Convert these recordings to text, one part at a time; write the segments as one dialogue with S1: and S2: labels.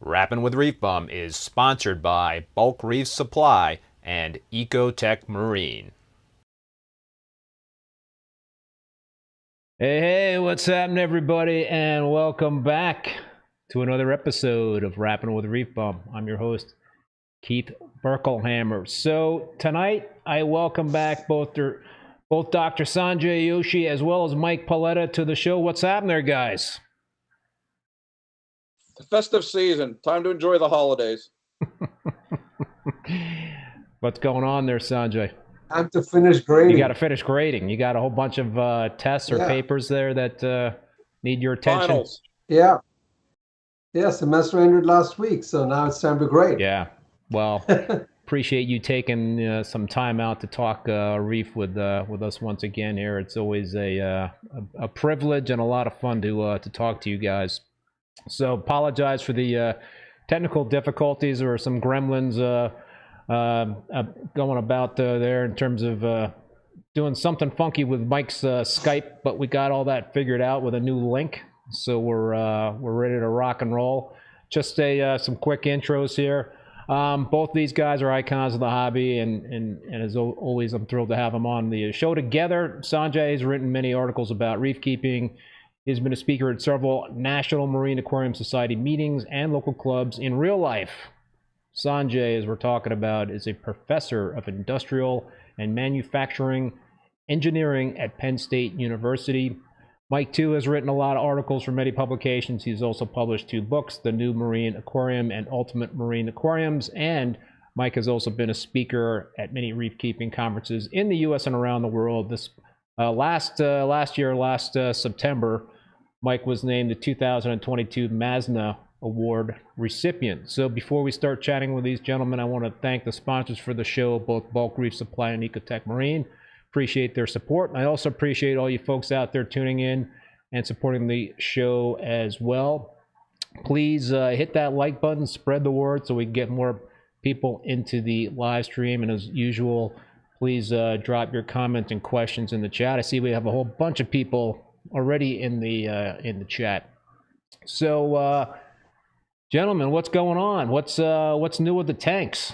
S1: Rappin' with ReefBum is sponsored by Bulk Reef Supply and Ecotech Marine.
S2: Hey, what's happening, everybody, and welcome back to another episode of Rappin' with ReefBum. I'm your host, Keith Berkelhamer. So tonight, I welcome back both Dr. Sanjay Joshi as well as Mike Paletta to the show. What's happening there, guys?
S3: The festive season. Time to enjoy the holidays.
S2: What's going on there, Sanjay?
S4: Time to finish grading.
S2: You got to finish grading. You got a whole bunch of tests or papers there that need your attention.
S3: Finals.
S4: Yeah. Yeah, semester ended last week, so now it's time to grade.
S2: Yeah. Well, appreciate you taking some time out to talk reef with us once again here. It's always a privilege and a lot of fun to talk to you guys. So apologize for the technical difficulties. There were some gremlins going about there in terms of doing something funky with Mike's Skype, but we got all that figured out with a new link. So we're ready to rock and roll. Just some quick intros here. Both these guys are icons of the hobby, and as always, I'm thrilled to have them on the show together. Sanjay has written many articles about reef keeping. He's been a speaker at several National Marine Aquarium Society meetings and local clubs in real life. Sanjay, as we're talking about, is a professor of industrial and manufacturing engineering at Penn State University. Mike, too, has written a lot of articles for many publications. He's also published 2 books, The New Marine Aquarium and Ultimate Marine Aquariums. And Mike has also been a speaker at many reef keeping conferences in the U.S. and around the world. This last September, Mike was named the 2022 MASNA Award recipient. So before we start chatting with these gentlemen, I want to thank the sponsors for the show, both Bulk Reef Supply and Ecotech Marine. Appreciate their support. And I also appreciate all you folks out there tuning in and supporting the show as well. Please hit that like button, spread the word so we can get more people into the live stream. And as usual, please drop your comments and questions in the chat. I see we have a whole bunch of people already in the chat. So, gentlemen, what's going on? What's new with the tanks?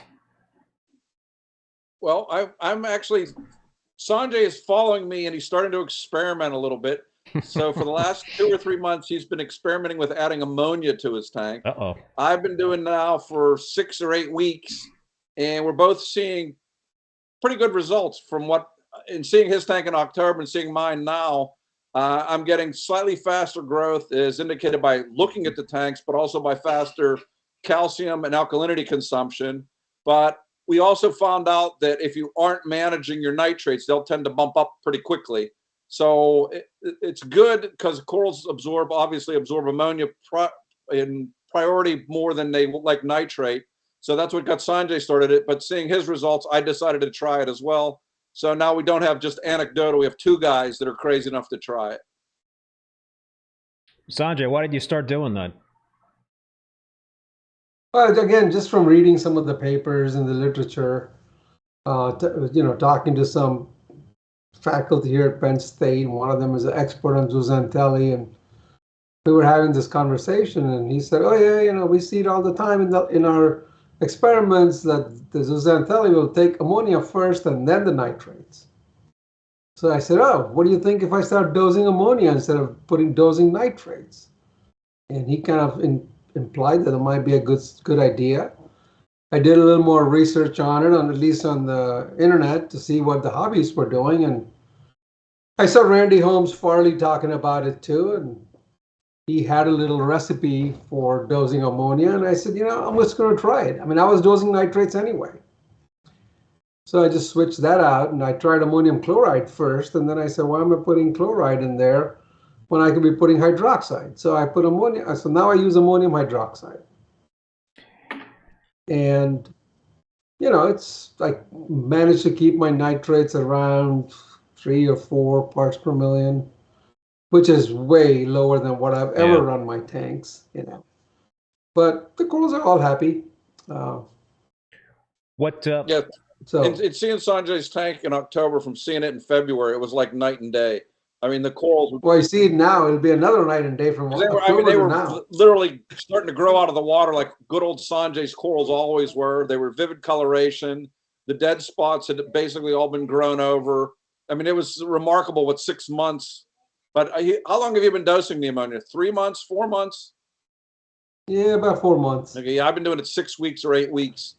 S3: Well, I'm actually, Sanjay is following me and he's starting to experiment a little bit. So for the last 2 or 3 months, he's been experimenting with adding ammonia to his tank.
S2: Uh-oh.
S3: I've been doing now for 6 or 8 weeks, and we're both seeing pretty good results from what, in seeing his tank in October and seeing mine now. I'm getting slightly faster growth, as indicated by looking at the tanks, but also by faster calcium and alkalinity consumption. But we also found out that if you aren't managing your nitrates, they'll tend to bump up pretty quickly. So it's good because corals obviously absorb ammonia in priority more than they like nitrate. So that's what got Sanjay started it. But seeing his results, I decided to try it as well. So now we don't have just Anecdotal. We have 2 guys that are crazy enough to try it.
S2: Sanjay, why did you start doing that?
S4: Again, just from reading some of the papers in the literature, talking to some faculty here at Penn State. One of them is an expert on zooxanthellae, and we were having this conversation, and he said, "Oh yeah, we see it all the time in our experiments that the zooxanthellae will take ammonia first and then the nitrates." So I said, "Oh, what do you think if I start dosing ammonia instead of dosing nitrates?" And he kind of implied that it might be a good idea. I did a little more research on it, at least on the internet, to see what the hobbyists were doing, and I saw Randy Holmes Farley talking about it too, and he had a little recipe for dosing ammonia, and I said, I'm just going to try it. I mean, I was dosing nitrates anyway. So I just switched that out, and I tried ammonium chloride first, and then I said, why am I putting chloride in there when I could be putting hydroxide? So I put ammonia, so now I use ammonium hydroxide. And, it's like managed to keep my nitrates around 3 or 4 parts per million, which is way lower than what I've ever run my tanks, But the corals are all happy.
S3: Yeah. So it's seeing Sanjay's tank in October from seeing it in February. It was like night and day. I mean, the corals.
S4: Well, you see it now. It'll be another night and day from October
S3: they were
S4: now.
S3: Literally starting to grow out of the water like good old Sanjay's corals always were. They were vivid coloration. The dead spots had basically all been grown over. I mean, it was remarkable with 6 months. But how long have you been dosing the ammonia? 3 months, 4 months?
S4: Yeah, about 4 months.
S3: Okay, yeah, I've been doing it 6 weeks or 8 weeks.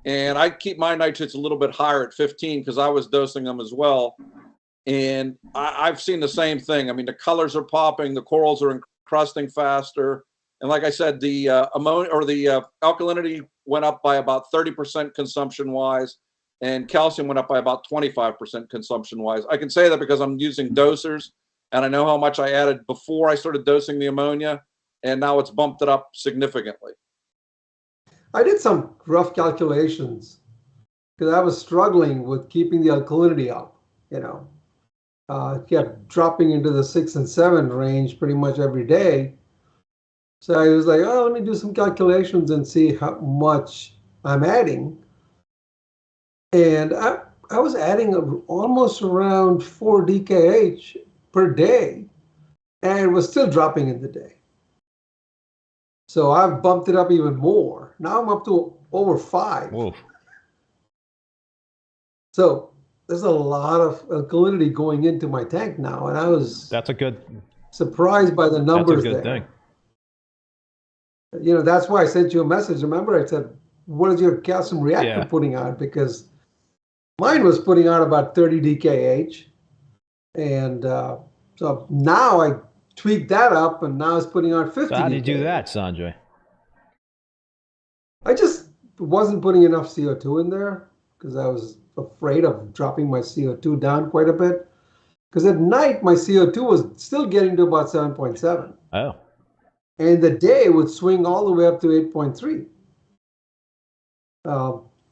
S3: And I keep my nitrates a little bit higher at 15 because I was dosing them as well. And I've seen the same thing. I mean, the colors are popping, the corals are encrusting faster. And like I said, the ammonia or the alkalinity went up by about 30% consumption-wise, and calcium went up by about 25% consumption-wise. I can say that because I'm using dosers, and I know how much I added before I started dosing the ammonia, and now it's bumped it up significantly.
S4: I did some rough calculations because I was struggling with keeping the alkalinity up, It kept dropping into the 6 and 7 range pretty much every day. So I was like, let me do some calculations and see how much I'm adding. And I was adding almost around 4 DKH per day, and it was still dropping in the day. So I've bumped it up even more. Now I'm up to over 5.
S2: Whoa.
S4: So there's a lot of alkalinity going into my tank now, and I was surprised by the numbers there.
S2: That's a good
S4: thing. That's why I sent you a message. Remember, I said, what is your calcium reactor putting out? Because mine was putting out about 30 DKH. And so now I tweaked that up, and now it's putting out 50
S2: So how do you
S4: DKH.
S2: do that, Sanjay?
S4: I just wasn't putting enough CO2 in there because I was afraid of dropping my CO2 down quite a bit. Because at night, my CO2 was still getting to about 7.7.
S2: Oh.
S4: And the day would swing all the way up to 8.3.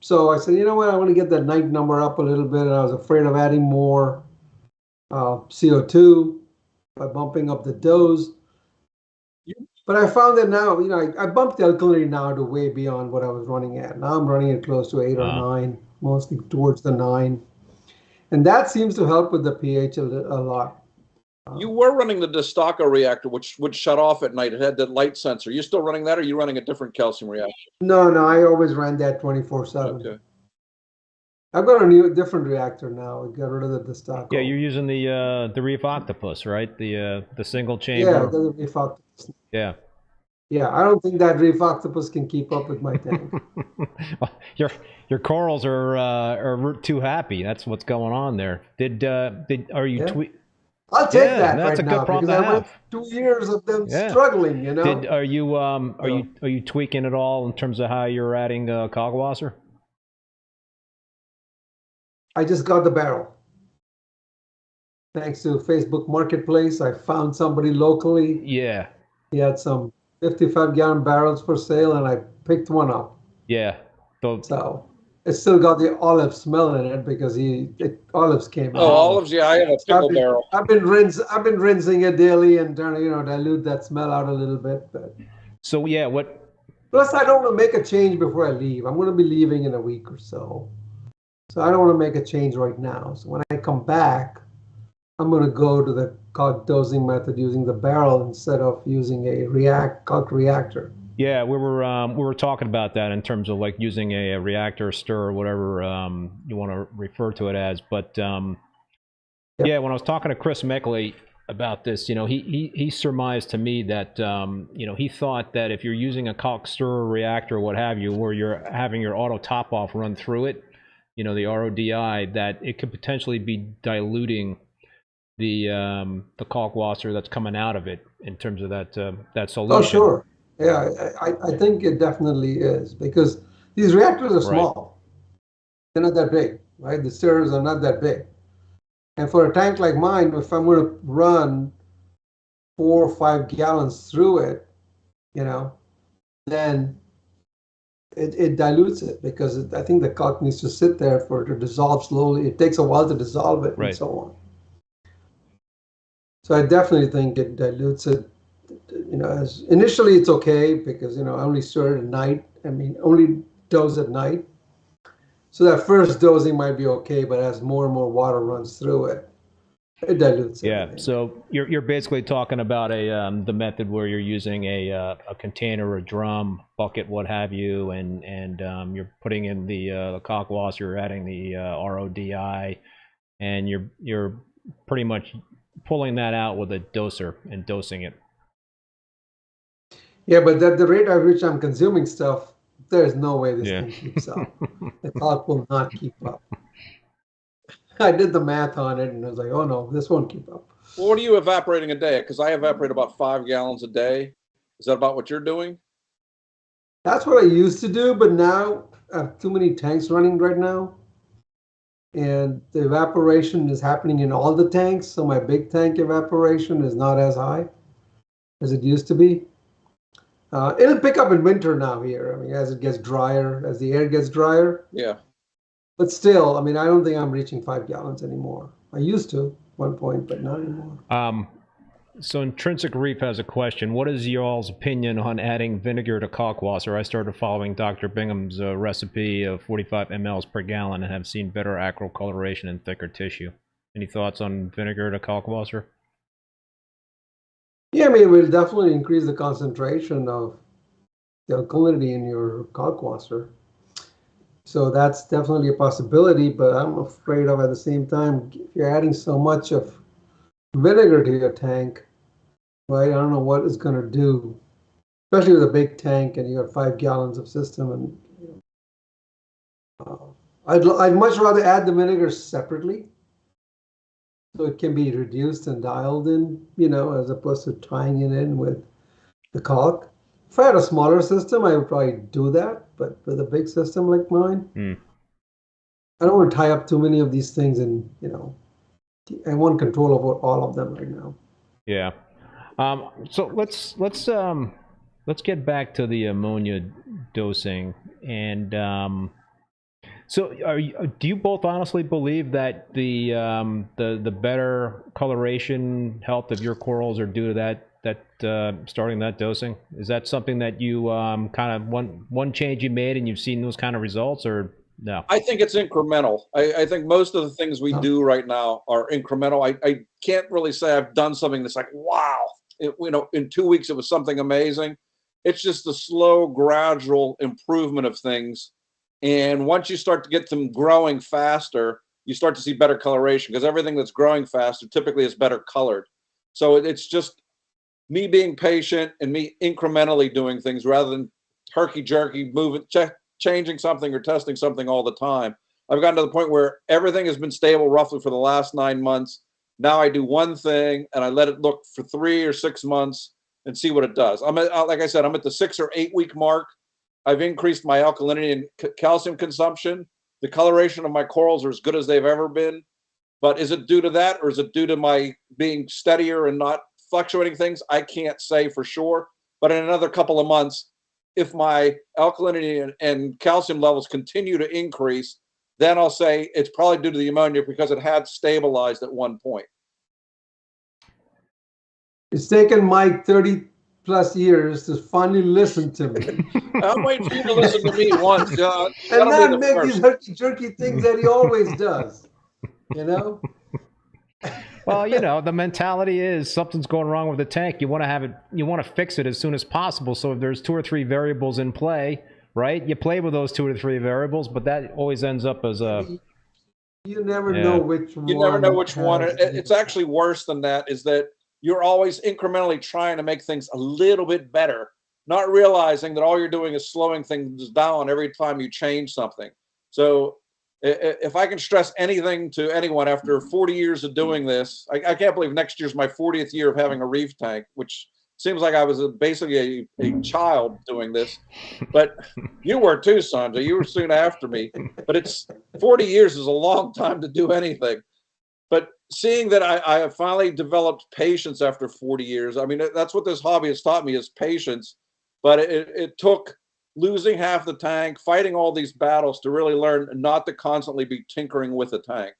S4: So I said, you know what, I want to get that night number up a little bit. And I was afraid of adding more CO2 by bumping up the dose. But I found that now, I bumped the alkalinity now to way beyond what I was running at. Now I'm running it close to 8 or 9, mostly towards the 9. And that seems to help with the pH a lot.
S3: You were running the Destaco reactor, which would shut off at night. It had the light sensor. You still running that, or are you running a different calcium reactor?
S4: No, I always ran that 24/7.
S3: Okay.
S4: I've got a different reactor now. I got rid of the stock.
S2: Yeah, you're using the Reef Octopus, right? The single
S4: Yeah,
S2: chamber.
S4: the reef octopus.
S2: Yeah.
S4: Yeah, I don't think that reef octopus can keep up with my tank.
S2: Well, your corals are too happy. That's what's going on there. Are you
S4: Yeah. I'll take that
S2: that's
S4: right
S2: a good
S4: now
S2: problem
S4: because
S2: to
S4: I went
S2: have.
S4: 2 years of them
S2: Yeah.
S4: struggling. You know.
S2: Are you tweaking at all in terms of how you're adding Kalkwasser?
S4: I just got the barrel. Thanks to Facebook Marketplace, I found somebody locally.
S2: Yeah.
S4: He had some 55-gallon barrels for sale, and I picked one up.
S2: Yeah.
S4: So it still got the olive smell in it because olives came out.
S3: Oh, olives, yeah, I have a pickle barrel.
S4: I've been rinsing it daily and trying to dilute that smell out a little bit. But
S2: so yeah, what?
S4: Plus, I don't want to make a change before I leave. I'm going to be leaving in a week or so, so I don't want to make a change right now. So when I come back, I'm going to go to the calc dosing method using the barrel instead of using a calc reactor.
S2: Yeah, we were talking about that in terms of like using a reactor stir or whatever you want to refer to it as. But yeah, when I was talking to Chris Meckley about this, he surmised to me that he thought that if you're using a calc stir reactor or what have you, where you're having your auto top off run through it, the RODI, that it could potentially be diluting the Kalkwasser that's coming out of it in terms of that solution.
S4: Oh, sure. Yeah, I think it definitely is because these reactors are small. They're not that big, right? The stirrers are not that big. And for a tank like mine, if I'm going to run 4 or 5 gallons through it, then it dilutes it because I think the calc needs to sit there for it to dissolve slowly. It takes a while to dissolve it and so on. So I definitely think it dilutes it. As initially it's okay because I only stir it at night. Only dose at night. So that first dosing might be okay, but as more and more water runs through it, it dilutes it.
S2: Yeah. So you're basically talking about the method where you're using a container, a drum, bucket, what have you, and you're putting in the Kalkwasser, you're adding the RODI, and you're pretty much pulling that out with a doser and dosing it.
S4: Yeah, but at the rate at which I'm consuming stuff, there's no way this thing keeps up. The calc will not keep up. I did the math on it, and I was like, oh no, this won't keep up.
S3: Well, what are you evaporating a day? Because I evaporate about 5 gallons a day. Is that about what you're doing?
S4: That's what I used to do, but now I have too many tanks running right now. And the evaporation is happening in all the tanks, so my big tank evaporation is not as high as it used to be. It'll pick up in winter now here. As it gets drier, as the air gets drier.
S3: Yeah.
S4: But still, I don't think I'm reaching 5 gallons anymore. I used to at one point, but not anymore.
S2: So Intrinsic Reef has a question. What is y'all's opinion on adding vinegar to Kalkwasser? I started following Dr. Bingham's recipe of 45 mLs per gallon and have seen better acral coloration and thicker tissue. Any thoughts on vinegar to Kalkwasser?
S4: Yeah, it will definitely increase the concentration of the alkalinity in your Kalkwasser. So that's definitely a possibility, but I'm afraid of at the same time, if you're adding so much of vinegar to your tank, right? I don't know what it's going to do, especially with a big tank and you got 5 gallons of system. And I'd much rather add the vinegar separately, so it can be reduced and dialed in, as opposed to tying it in with the calc. If I had a smaller system, I would probably do that, but with a big system like mine, I don't want to tie up too many of these things, and I want control over all of them right now.
S2: Yeah. So let's get back to the ammonia dosing, and so do you both honestly believe that the better coloration health of your corals are due to that starting that dosing? Is that something that you kind of one change you made and you've seen those kind of results, or no?
S3: I think it's incremental. I think most of the things we do right now are incremental. I can't really say I've done something that's like, wow, in 2 weeks it was something amazing. It's just the slow, gradual improvement of things. And once you start to get them growing faster, you start to see better coloration, because everything that's growing faster typically is better colored. So it's just me being patient and me incrementally doing things rather than herky-jerky, moving, changing something or testing something all the time. I've gotten to the point where everything has been stable roughly for the last 9 months. Now I do one thing and I let it look for 3 or 6 months and see what it does. Like I said, I'm at the 6 or 8 week mark. I've increased my alkalinity and calcium consumption. The coloration of my corals are as good as they've ever been. But is it due to that, or is it due to my being steadier and not fluctuating things? I can't say for sure. But in another couple of months, if my alkalinity and calcium levels continue to increase, then I'll say it's probably due to the ammonia, because it had stabilized at one point.
S4: It's taken Mike 30 plus years to finally listen to me.
S3: I'm waiting for you to listen to me once.
S4: And not make these herky-jerky things that he always does. You know?
S2: Well, you know, the mentality is something's going wrong with the tank. You want to have it, you want to fix it as soon as possible. So if there's 2 or 3 variables in play, right? You play with those 2 or 3 variables, but that always ends up as a...
S4: You never know which one.
S3: You never know which one. It's actually worse than that, is that you're always incrementally trying to make things a little bit better, not realizing that all you're doing is slowing things down every time you change something. So if I can stress anything to anyone after 40 years of doing this, I can't believe next year's my 40th year of having a reef tank, which seems like I was basically a child doing this. But you were too, Sanjay. You were soon after me. But it's 40 years is a long time to do anything. But seeing that I have finally developed patience after 40 years, I mean, that's what this hobby has taught me, is patience. But it took losing half the tank, fighting all these battles to really learn not to constantly be tinkering with the tank.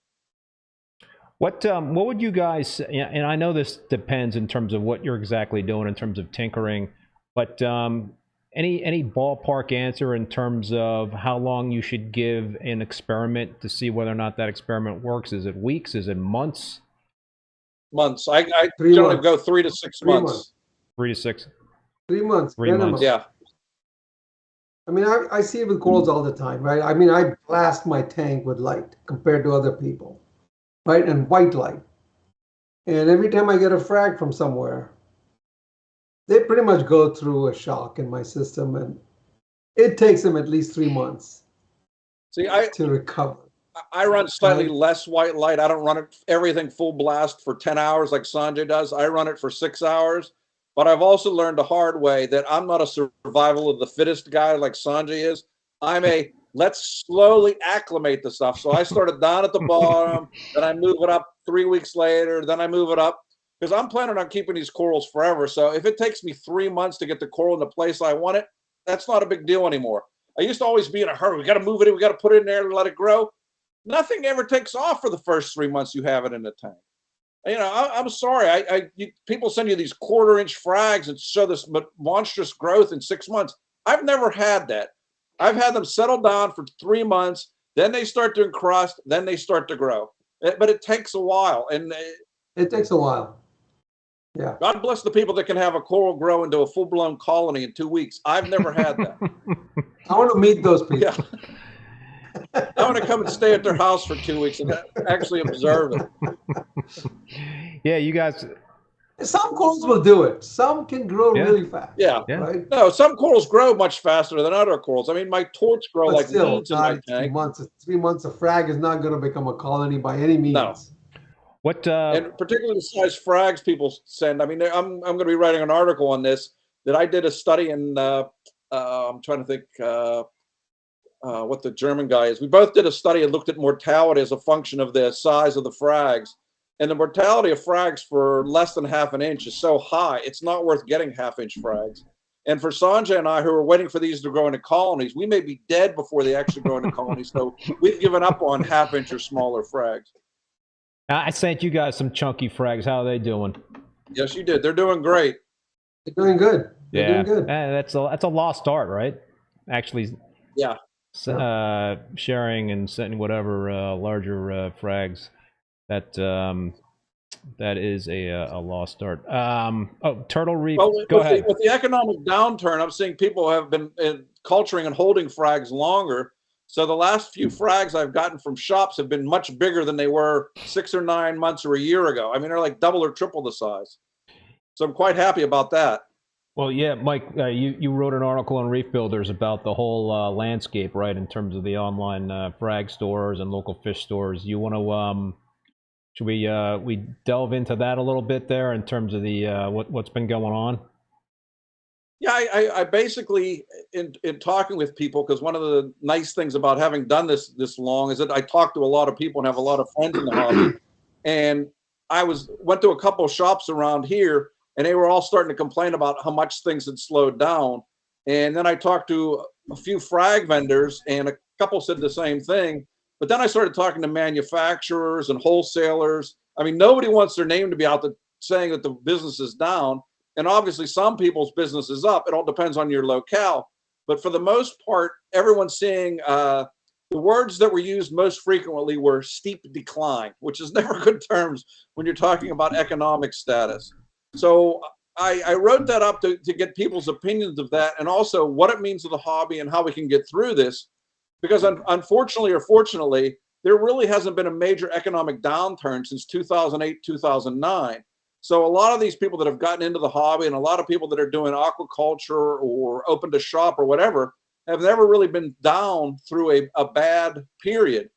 S2: What would you guys, and I know this depends in terms of what you're exactly doing in terms of tinkering, but any ballpark answer in terms of how long you should give an experiment to see whether or not that experiment works? Is it weeks? Is it months?
S3: Months. I generally go 3 to 6 months.
S2: 3 to 6.
S4: 3 months.
S2: 3 months.
S3: Yeah.
S4: I mean, I see it with corals all the time, right? I mean, I blast my tank with light compared to other people, right? And white light. And every time I get a frag from somewhere, they pretty much go through a shock in my system, and it takes them at least 3 months to recover.
S3: I run slightly less white light. I don't run it everything full blast for 10 hours like Sanjay does. I run it for 6 hours. But I've also learned the hard way that I'm not a survival of the fittest guy like Sanjay is. I'm a let's slowly acclimate the stuff. So I started down at the bottom, then I move it up 3 weeks later, then I move it up, because I'm planning on keeping these corals forever. So if it takes me 3 months to get the coral in the place I want it, that's not a big deal anymore. I used to always be in a hurry. We got to move it in. We got to put it in there and let it grow. Nothing ever takes off for the first 3 months you have it in the tank. You know, I'm sorry. People send you these 1/4-inch frags and show this monstrous growth in 6 months. I've never had that. I've had them settle down for 3 months, then they start to encrust, then they start to grow. But it takes a while, and
S4: it takes a while. Yeah.
S3: God bless the people that can have a coral grow into a full-blown colony in 2 weeks. I've never had that.
S4: I want to meet those people.
S3: Yeah. I want to come and stay at their house for 2 weeks and actually observe it.
S2: Yeah, you guys.
S4: Some corals will do it. Some can grow really fast.
S3: Yeah.
S4: Right?
S3: No, some corals grow much faster than other corals. I mean, my torch grow
S4: But
S3: like
S4: still,
S3: weeds in my tank.
S4: 3 months of frag is not going to become a colony by any means.
S3: No.
S2: What?
S3: And particularly the size frags people send. I mean, I'm going to be writing an article on this. That I did a study in. I'm trying to think. What the German guy is. We both did a study and looked at mortality as a function of the size of the frags. And the mortality of frags for less than ½ an inch is so high, it's not worth getting ½ frags. And for Sanjay and I, who are waiting for these to grow into colonies, we may be dead before they actually grow into colonies. So we've given up on ½ or smaller frags.
S2: I sent you guys some chunky frags. How are they doing?
S3: Yes, you did. They're doing great.
S4: They're doing good. They're doing good.
S2: That's a lost art, right? Actually.
S3: Yeah.
S2: Sharing and sending whatever larger frags, that is a lost art. Turtle reef.
S3: Well,
S2: Go ahead.
S3: With the economic downturn, I'm seeing people have been culturing and holding frags longer. So the last few frags I've gotten from shops have been much bigger than they were 6 or 9 months or a year ago. I mean, they're like double or triple the size. So I'm quite happy about that.
S2: Well, yeah, Mike, you wrote an article on Reef Builders about the whole landscape, right, in terms of the online frag stores and local fish stores. You want to, should we delve into that a little bit there in terms of the what's been going on?
S3: Yeah, I basically, in talking with people, because one of the nice things about having done this long is that I talk to a lot of people and have a lot of friends in the hobby. And I went to a couple of shops around here, and they were all starting to complain about how much things had slowed down. And then I talked to a few frag vendors, and a couple said the same thing. But then I started talking to manufacturers and wholesalers. I mean, nobody wants their name to be out there saying that the business is down. And obviously, some people's business is up. It all depends on your locale. But for the most part, everyone's seeing the words that were used most frequently were steep decline, which is never good terms when you're talking about economic status. So I wrote that up to get people's opinions of that, and also what it means to the hobby and how we can get through this. Because unfortunately or fortunately, there really hasn't been a major economic downturn since 2008, 2009. So a lot of these people that have gotten into the hobby and a lot of people that are doing aquaculture or open to shop or whatever have never really been down through a bad period.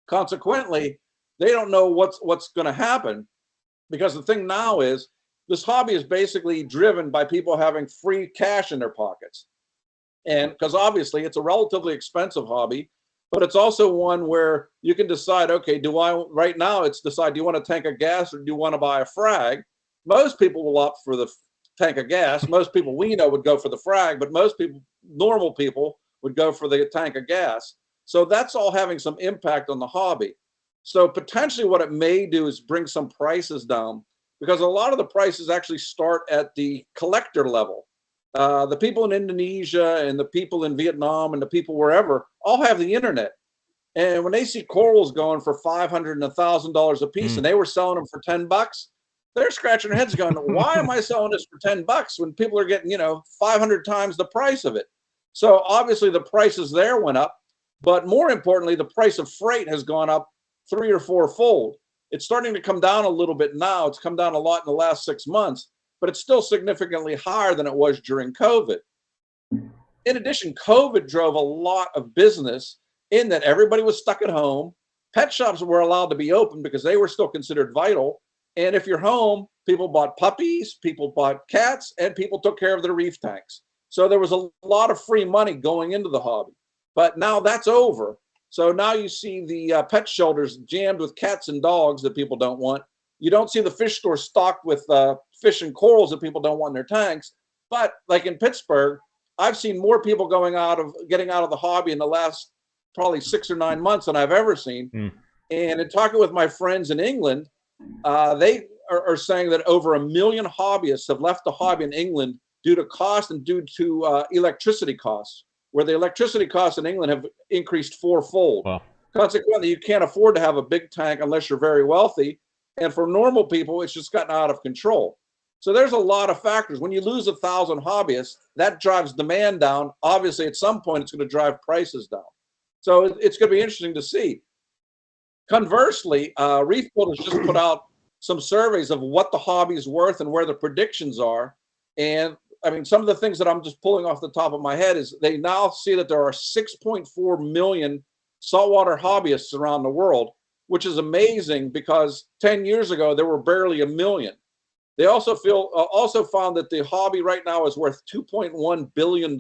S3: Consequently, they don't know what's going to happen, because the thing now is this hobby is basically driven by people having free cash in their pockets. And because obviously it's a relatively expensive hobby, but it's also one where you can decide, okay, right now it's decide, do you want a tank of gas or do you want to buy a frag? Most people will opt for the tank of gas. Most people we know would go for the frag, but most people, normal people, would go for the tank of gas. So that's all having some impact on the hobby. So potentially what it may do is bring some prices down, because a lot of the prices actually start at the collector level. The people in Indonesia and the people in Vietnam and the people wherever all have the internet. And when they see corals going for $500 and $1,000 a piece, and they were selling them for $10, they're scratching their heads going, why am I selling this for $10 when people are getting, 500 times the price of it? So obviously the prices there went up, but more importantly, the price of freight has gone up 3 or 4-fold. It's starting to come down a little bit now. It's come down a lot in the last 6 months, but it's still significantly higher than it was during COVID. In addition, COVID drove a lot of business in that everybody was stuck at home. Pet shops were allowed to be open because they were still considered vital. And if you're home, people bought puppies, people bought cats, and people took care of their reef tanks. So there was a lot of free money going into the hobby. But now that's over. So now you see the pet shelters jammed with cats and dogs that people don't want. You don't see the fish store stocked with fish and corals that people don't want in their tanks. But like in Pittsburgh, I've seen more people getting out of the hobby in the last probably 6 or 9 months than I've ever seen. And in talking with my friends in England, they are saying that over 1 million hobbyists have left the hobby in England due to cost and due to electricity costs, where the electricity costs in England have increased 4-fold.
S2: Wow.
S3: Consequently, you can't afford to have a big tank unless you're very wealthy. And for normal people, it's just gotten out of control. So there's a lot of factors. When you lose 1,000 hobbyists, that drives demand down. Obviously, at some point, it's going to drive prices down. So it's going to be interesting to see. Conversely, Reef Builders just put out some surveys of what the hobby is worth and where the predictions are. And I mean, some of the things that I'm just pulling off the top of my head is they now see that there are 6.4 million saltwater hobbyists around the world, which is amazing because 10 years ago, there were barely 1 million. They also found that the hobby right now is worth $2.1 billion,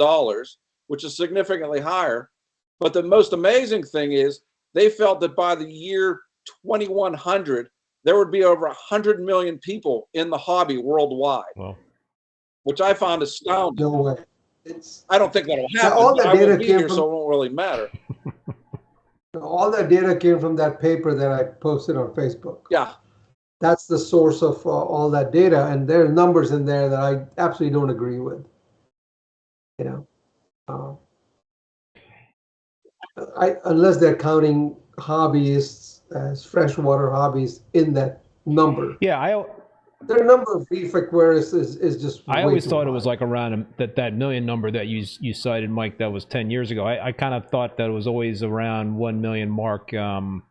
S3: which is significantly higher. But the most amazing thing is they felt that by the year 2100, there would be over 100 million people in the hobby worldwide. Wow. Which I found astounding.
S4: No way.
S3: I don't think that'll happen.
S4: All that
S3: I
S4: data
S3: won't be
S4: came
S3: here,
S4: from,
S3: so it won't really matter.
S4: All that data came from that paper that I posted on Facebook.
S3: Yeah.
S4: That's the source of all that data, and there are numbers in there that I absolutely don't agree with. Unless they're counting hobbyists as freshwater hobbies in that number.
S2: Yeah,
S4: The number of reef aquarius is just
S2: I
S4: way
S2: always
S4: too
S2: thought it
S4: high.
S2: was like around that million number that you cited, Mike. That was 10 years ago. I kind of thought that it was always around 1 million mark. I don't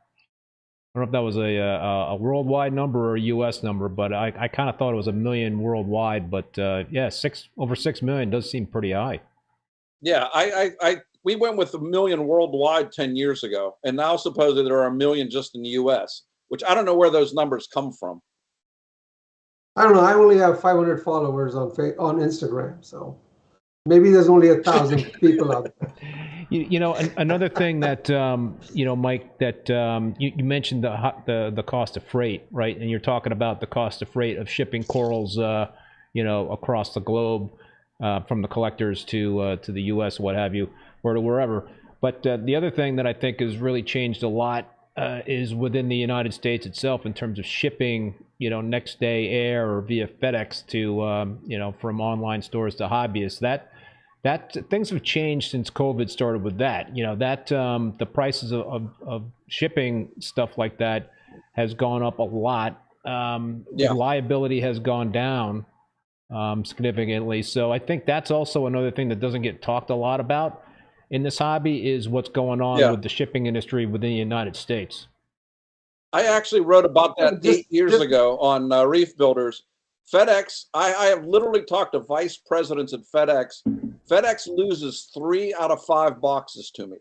S2: know if that was a worldwide number or a U.S. number, but I kind of thought it was a million worldwide. But yeah, over 6 million does seem pretty high.
S3: Yeah, we went with 1 million worldwide 10 years ago, and now supposedly there are 1 million just in the U.S., which I don't know where those numbers come from.
S4: I don't know. I only have 500 followers on Instagram, so maybe there's only 1,000 people out there.
S2: You know, another thing that you know, Mike, that you mentioned the cost of freight, right? And you're talking about the cost of freight of shipping corals, you know, across the globe, from the collectors to the U.S., what have you, or to wherever. But the other thing that I think has really changed a lot is within the United States itself in terms of shipping, you know, next day air or via FedEx to, you know, from online stores to hobbyists. That things have changed since COVID started with that. You know, that the prices of shipping stuff like that has gone up a lot. Reliability has gone down significantly. So I think that's also another thing that doesn't get talked a lot about in this hobby is what's going on with the shipping industry within the United States.
S3: I actually wrote about that 8 years ago on Reef Builders. FedEx, I have literally talked to vice presidents at FedEx. FedEx loses 3 out of 5 boxes to me.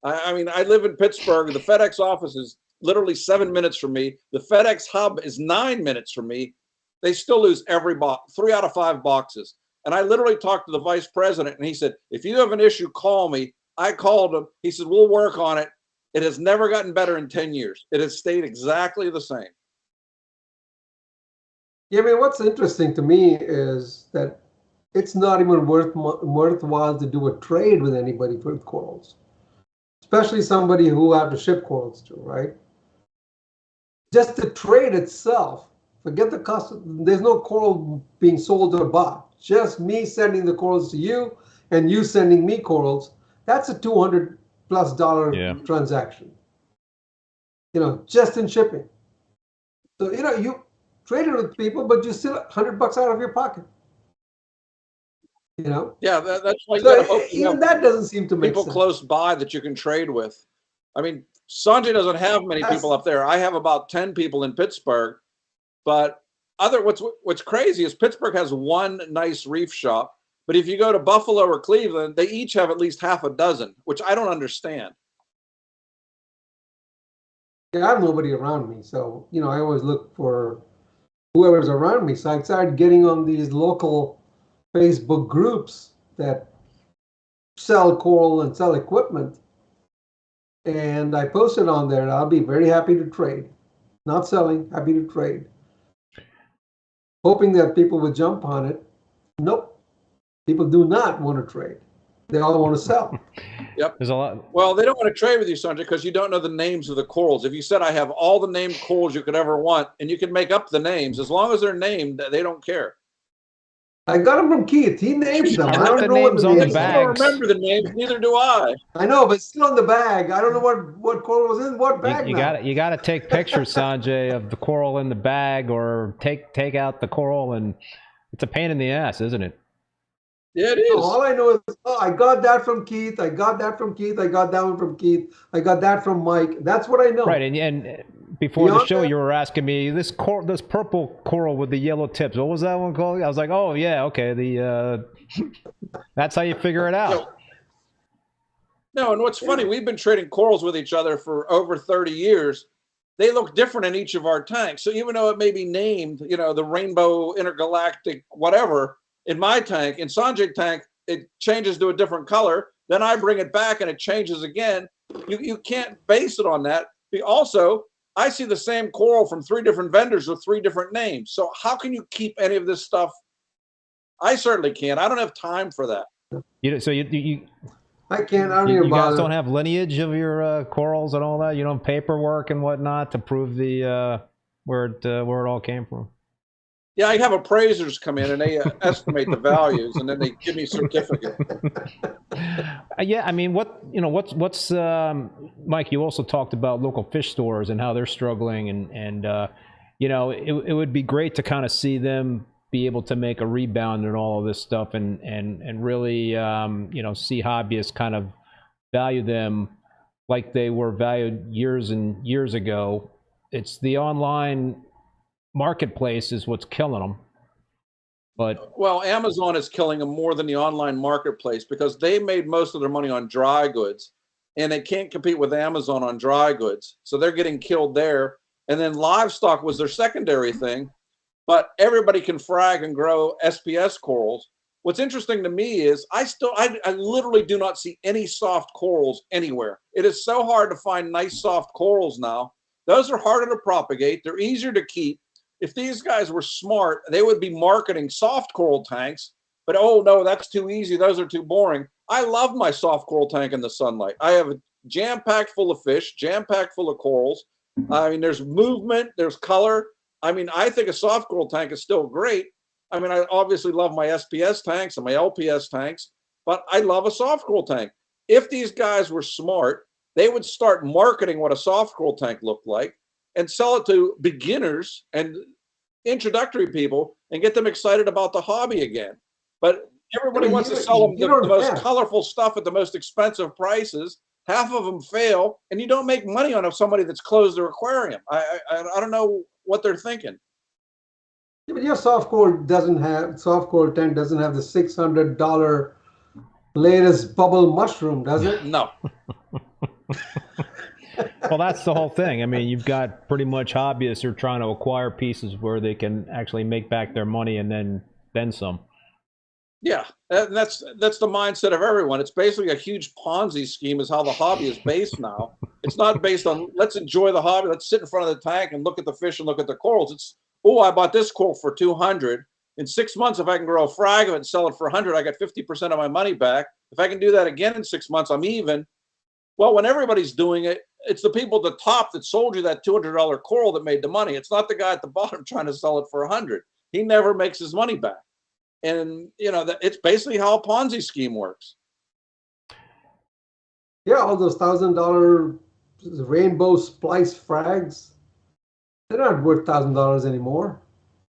S3: I mean, I live in Pittsburgh. The FedEx office is literally 7 minutes from me. The FedEx hub is 9 minutes from me. They still lose every box, 3 out of 5 boxes. And I literally talked to the vice president, and he said, if you have an issue, call me. I called him. He said, we'll work on it. It has never gotten better in 10 years. It has stayed exactly the same.
S4: Yeah, I mean, what's interesting to me is that it's not even worthwhile to do a trade with anybody for corals, especially somebody who have to ship corals to, right? Just the trade itself, forget the cost. There's no coral being sold or bought. Just me sending the corals to you and you sending me corals. That's a $200+ transaction. You know, just in shipping. So, you know, you traded with people, but you still $100 out of your pocket. You know?
S3: Yeah, that's why you
S4: so
S3: gotta hope
S4: even that doesn't seem to make
S3: people
S4: sense.
S3: close by that you can trade with. I mean, Sanjay doesn't have many people up there. I have about 10 people in Pittsburgh, but what's crazy is Pittsburgh has one nice reef shop, but if you go to Buffalo or Cleveland, they each have at least half a dozen, which I don't understand.
S4: Yeah, I have nobody around me, so you know I always look for whoever's around me. So I started getting on these local Facebook groups that sell coral and sell equipment, and I posted on there. I'll be very happy to trade, not selling, happy to trade, hoping that people would jump on it. Nope, people do not want to trade. They all want to sell.
S3: Yep.
S2: There's a lot.
S3: Well, they don't want to trade with you, Sanjay, because you don't know the names of the corals. If you said, I have all the named corals you could ever want, and you can make up the names, as long as they're named, they don't care.
S4: I got them from Keith. He names them. I don't know what the names are.
S3: I don't remember the names, neither do I.
S4: I know, but it's still in the bag. I don't know what coral was in what bag.
S2: You got to take pictures, Sanjay, of the coral in the bag, or take out the coral, and it's a pain in the ass, isn't it?
S3: Yeah, it is.
S4: All I know is, I got that from Keith. I got that from Keith. I got that one from Keith. I got that from Mike. That's what I know.
S2: Right, and before the show, you were asking me this purple coral with the yellow tips. What was that one called? I was like, oh yeah, okay. That's how you figure it out.
S3: No, and what's funny, we've been trading corals with each other for over 30 years. They look different in each of our tanks. So even though it may be named, you know, the rainbow intergalactic whatever, in my tank, in Sanjay's tank, it changes to a different color. Then I bring it back and it changes again. You can't base it on that. Also, I see the same coral from 3 different vendors with 3 different names. So how can you keep any of this stuff? I certainly can't. I don't have time for that.
S4: I can't. I don't even bother.
S2: You guys don't have lineage of your corals and all that. You don't have paperwork and whatnot to prove the where it all came from.
S3: Yeah, I have appraisers come in and they estimate the values, and then they give me a certificate.
S2: Yeah, I mean, what's Mike? You also talked about local fish stores and how they're struggling, and you know, it would be great to kind of see them be able to make a rebound and all of this stuff, and really, you know, see hobbyists kind of value them like they were valued years and years ago. It's the online marketplace is what's killing them. But
S3: well, Amazon is killing them more than the online marketplace because they made most of their money on dry goods, and they can't compete with Amazon on dry goods. So they're getting killed there. And then livestock was their secondary thing, but everybody can frag and grow SPS corals. What's interesting to me is I literally do not see any soft corals anywhere. It is so hard to find nice soft corals now. Those are harder to propagate. They're easier to keep. If these guys were smart, they would be marketing soft coral tanks, but oh no, that's too easy. Those are too boring. I love my soft coral tank in the sunlight. I have a jam-packed full of fish, jam-packed full of corals. I mean, there's movement, there's color. I mean, I think a soft coral tank is still great. I mean, I obviously love my SPS tanks and my LPS tanks, but I love a soft coral tank. If these guys were smart, they would start marketing what a soft coral tank looked like and sell it to beginners and introductory people and get them excited about the hobby again. But everybody wants to sell them the most colorful stuff at the most expensive prices. Half of them fail, and you don't make money on somebody that's closed their aquarium. I don't know what they're thinking.
S4: Yeah, but your soft coral tank doesn't have the $600 latest bubble mushroom, does it?
S3: No.
S2: Well, that's the whole thing. I mean, you've got pretty much hobbyists who are trying to acquire pieces where they can actually make back their money and then some.
S3: Yeah, and that's the mindset of everyone. It's basically a huge Ponzi scheme is how the hobby is based now. It's not based on let's enjoy the hobby, let's sit in front of the tank and look at the fish and look at the corals. It's, oh, I bought this coral for $200. In 6 months, if I can grow a frag of it and sell it for $100, I got 50% of my money back. If I can do that again in 6 months, I'm even. Well, when everybody's doing it, it's the people at the top that sold you that $200 coral that made the money. It's not the guy at the bottom trying to sell it for $100. He never makes his money back. And, you know, it's basically how a Ponzi scheme works.
S4: Yeah, all those $1,000 rainbow splice frags, they're not worth $1,000 anymore.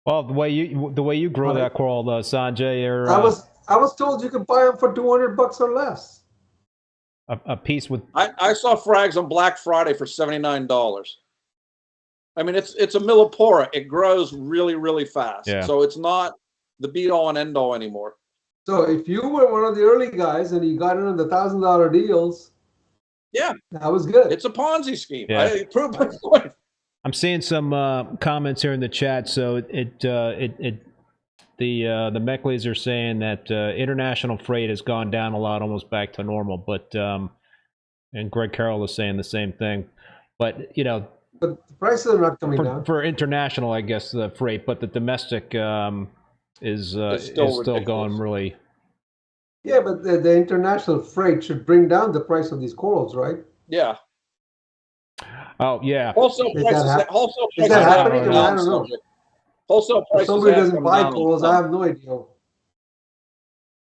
S2: Well, the way you grow that coral, Sanjay, or
S4: I was told you could buy them for $200 or less.
S2: A piece with.
S3: I saw frags on Black Friday for $79. I mean, it's a millipora. It grows really, really fast.
S2: Yeah.
S3: So it's not the be-all and end-all anymore.
S4: So if you were one of the early guys and you got in on the $1,000 deals,
S3: yeah,
S4: that was good.
S3: It's a Ponzi scheme.
S2: Yeah.
S3: I proved my point.
S2: I'm seeing some comments here in the chat. So the Meckleys are saying that international freight has gone down a lot, almost back to normal. But and Greg Carroll is saying the same thing. But you know,
S4: but the prices are not coming down
S2: for international, I guess, the freight. But the domestic is still going really.
S4: Yeah, but the international freight should bring down the price of these corals, right?
S3: Yeah.
S2: Oh yeah.
S3: Wholesale prices have
S4: happening?
S3: come down.
S4: I don't know.
S3: Wholesale prices.
S4: If somebody doesn't buy corals, I have no idea.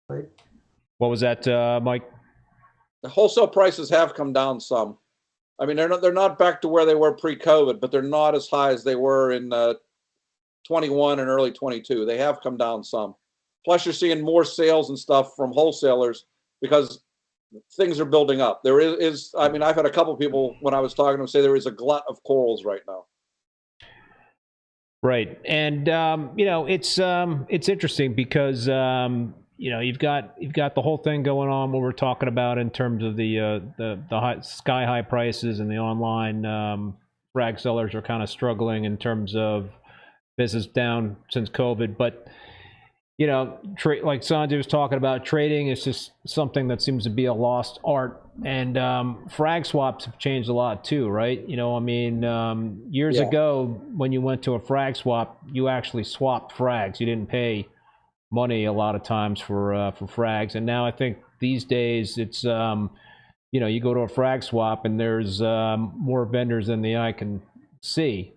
S4: Right?
S2: What was that, Mike?
S3: The wholesale prices have come down some. I mean, they're not back to where they were pre-COVID, but they're not as high as they were in 21 and early 22. They have come down some. Plus, you're seeing more sales and stuff from wholesalers because things are building up. There is I mean, I've had a couple people when I was talking to them say there is a glut of corals right now.
S2: Right, and you know, it's interesting because you know, you've got the whole thing going on what we're talking about in terms of the high, sky high prices, and the online frag sellers are kind of struggling in terms of business down since COVID. But you know, like Sanjay was talking about, trading is just something that seems to be a lost art. And frag swaps have changed a lot too, right? You know, I mean, years ago when you went to a frag swap, you actually swapped frags. You didn't pay money a lot of times for frags. And now I think these days it's you know, you go to a frag swap and there's more vendors than the eye can see.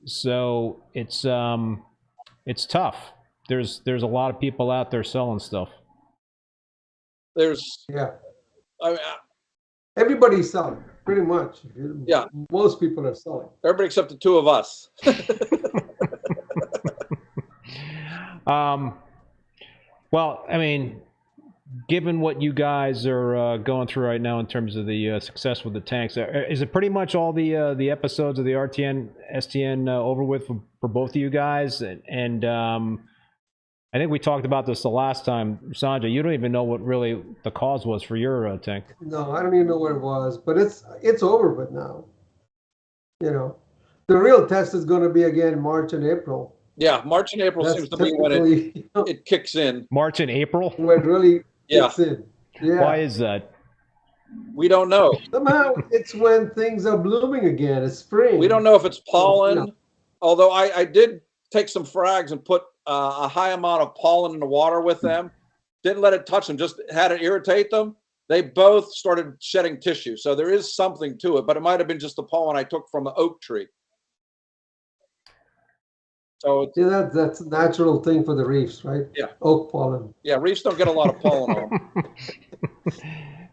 S2: So it's tough. There's a lot of people out there selling stuff.
S3: I mean,
S4: Everybody's selling. Pretty much.
S3: Yeah.
S4: Most people are selling.
S3: Everybody except the two of us.
S2: Well, I mean, given what you guys are going through right now in terms of the success with the tanks, is it pretty much all the episodes of the RTN, STN over with for both of you guys? And I think we talked about this the last time. Sanjay, you don't even know what really the cause was for your tank.
S4: No, I don't even know what it was, but it's over with now. You know, the real test is going to be again March and April.
S3: Yeah, March and April seems to be when it kicks in.
S2: March and April?
S4: When it really kicks in. Yeah.
S2: Why is that?
S3: We don't know.
S4: Somehow it's when things are blooming again. It's spring.
S3: We don't know if it's pollen. Although I did take some frags and put a high amount of pollen in the water with them. Didn't let it touch them, just had it irritate them. They both started shedding tissue. So there is something to it, but it might have been just the pollen I took from the oak tree. So
S4: yeah, that's a natural thing for the reefs, right?
S3: Yeah.
S4: Oak pollen.
S3: Yeah, reefs don't get a lot of pollen on them.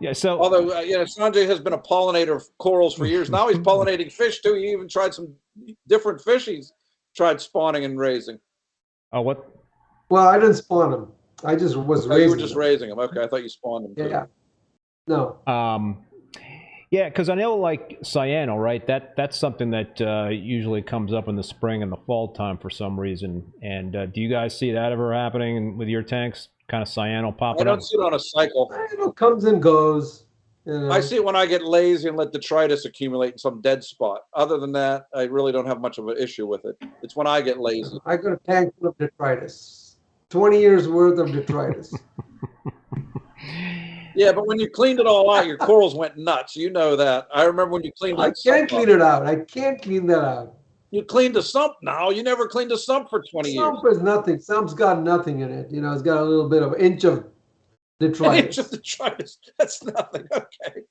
S2: Yeah, so
S3: although Sanjay has been a pollinator of corals for years. Now he's pollinating fish too. He even tried some different fish he's tried spawning and raising.
S2: Oh, what?
S4: Well, I didn't spawn them. I just was raising.
S3: You were just raising them. Okay, I thought you spawned them.
S4: Yeah. No.
S2: Yeah, because I know like cyano, right? That's something that usually comes up in the spring and the fall time for some reason. And do you guys see that ever happening with your tanks? Kind of cyano popping up?
S3: I don't see it on a cycle.
S4: It comes and goes. You know.
S3: I see it when I get lazy and let detritus accumulate in some dead spot. Other than that, I really don't have much of an issue with it. It's when I get lazy.
S4: I got a tank full of detritus. 20 years worth of detritus.
S3: Yeah, but when you cleaned it all out, your corals went nuts. You know that. I remember when you cleaned
S4: I can't clean it out. I can't clean that out.
S3: You cleaned the sump now. You never cleaned a sump for 20 years.
S4: Sump is nothing. Sump's got nothing in it. You know, it's got a little bit of inch of detritus.
S3: An inch of detritus. That's nothing. Okay.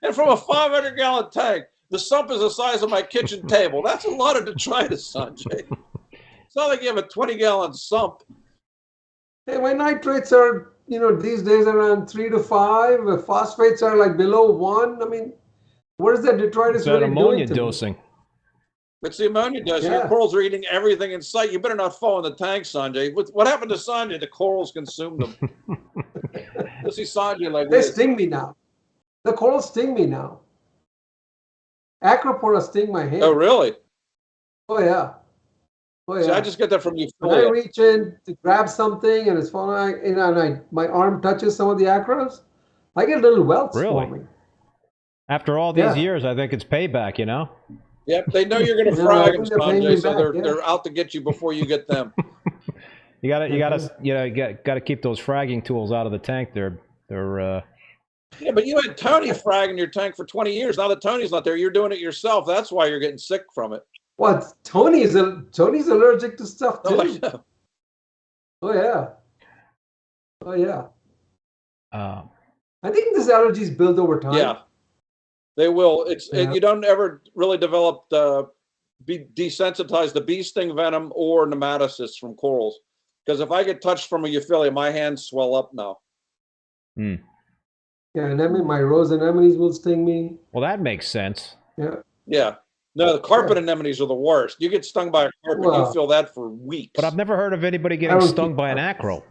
S3: And from a 500-gallon tank, the sump is the size of my kitchen table. That's a lot of detritus, Sanjay. It's not like you have a 20-gallon sump.
S4: Hey, my nitrates are, these days around 3 to 5. The phosphates are like below 1. I mean, what is that detritus
S2: really
S4: ammonia
S2: doing dosing?
S3: It's the ammonia dosing. Yeah. Your corals are eating everything in sight. You better not fall in the tank, Sanjay. What happened to Sanjay? The corals consumed them. You see Sanjay like
S4: this. They sting me now. The corals sting me now. Acropora sting my hand.
S3: Oh, really?
S4: Oh, yeah. Oh, yeah.
S3: See, I just get that from you.
S4: When I reach in to grab something and it's falling, and my arm touches some of the acros, I get little welts forming.
S2: After all these years, I think it's payback,
S3: Yep, they know you're going to frag them, Sanjay, so they're out to get you before you get them.
S2: You gotta keep those fragging tools out of the tank. They're
S3: Yeah, but you had Tony fragging your tank for 20 years. Now that Tony's not there, you're doing it yourself. That's why you're getting sick from it.
S4: What? Tony's allergic to stuff too.
S3: Oh, I know.
S4: Oh yeah. Oh yeah. I think this allergies build over time.
S3: Yeah, they will. You don't ever really develop desensitize the bee sting venom or nematocysts from corals. Because if I get touched from a euphyllia, my hands swell up now.
S2: Hmm.
S4: Yeah, my rose anemones will sting me.
S2: Well, that makes sense.
S4: Yeah.
S3: Yeah. No, the carpet anemones are the worst. You get stung by a carpet, you feel that for weeks.
S2: But I've never heard of anybody getting stung by an acro.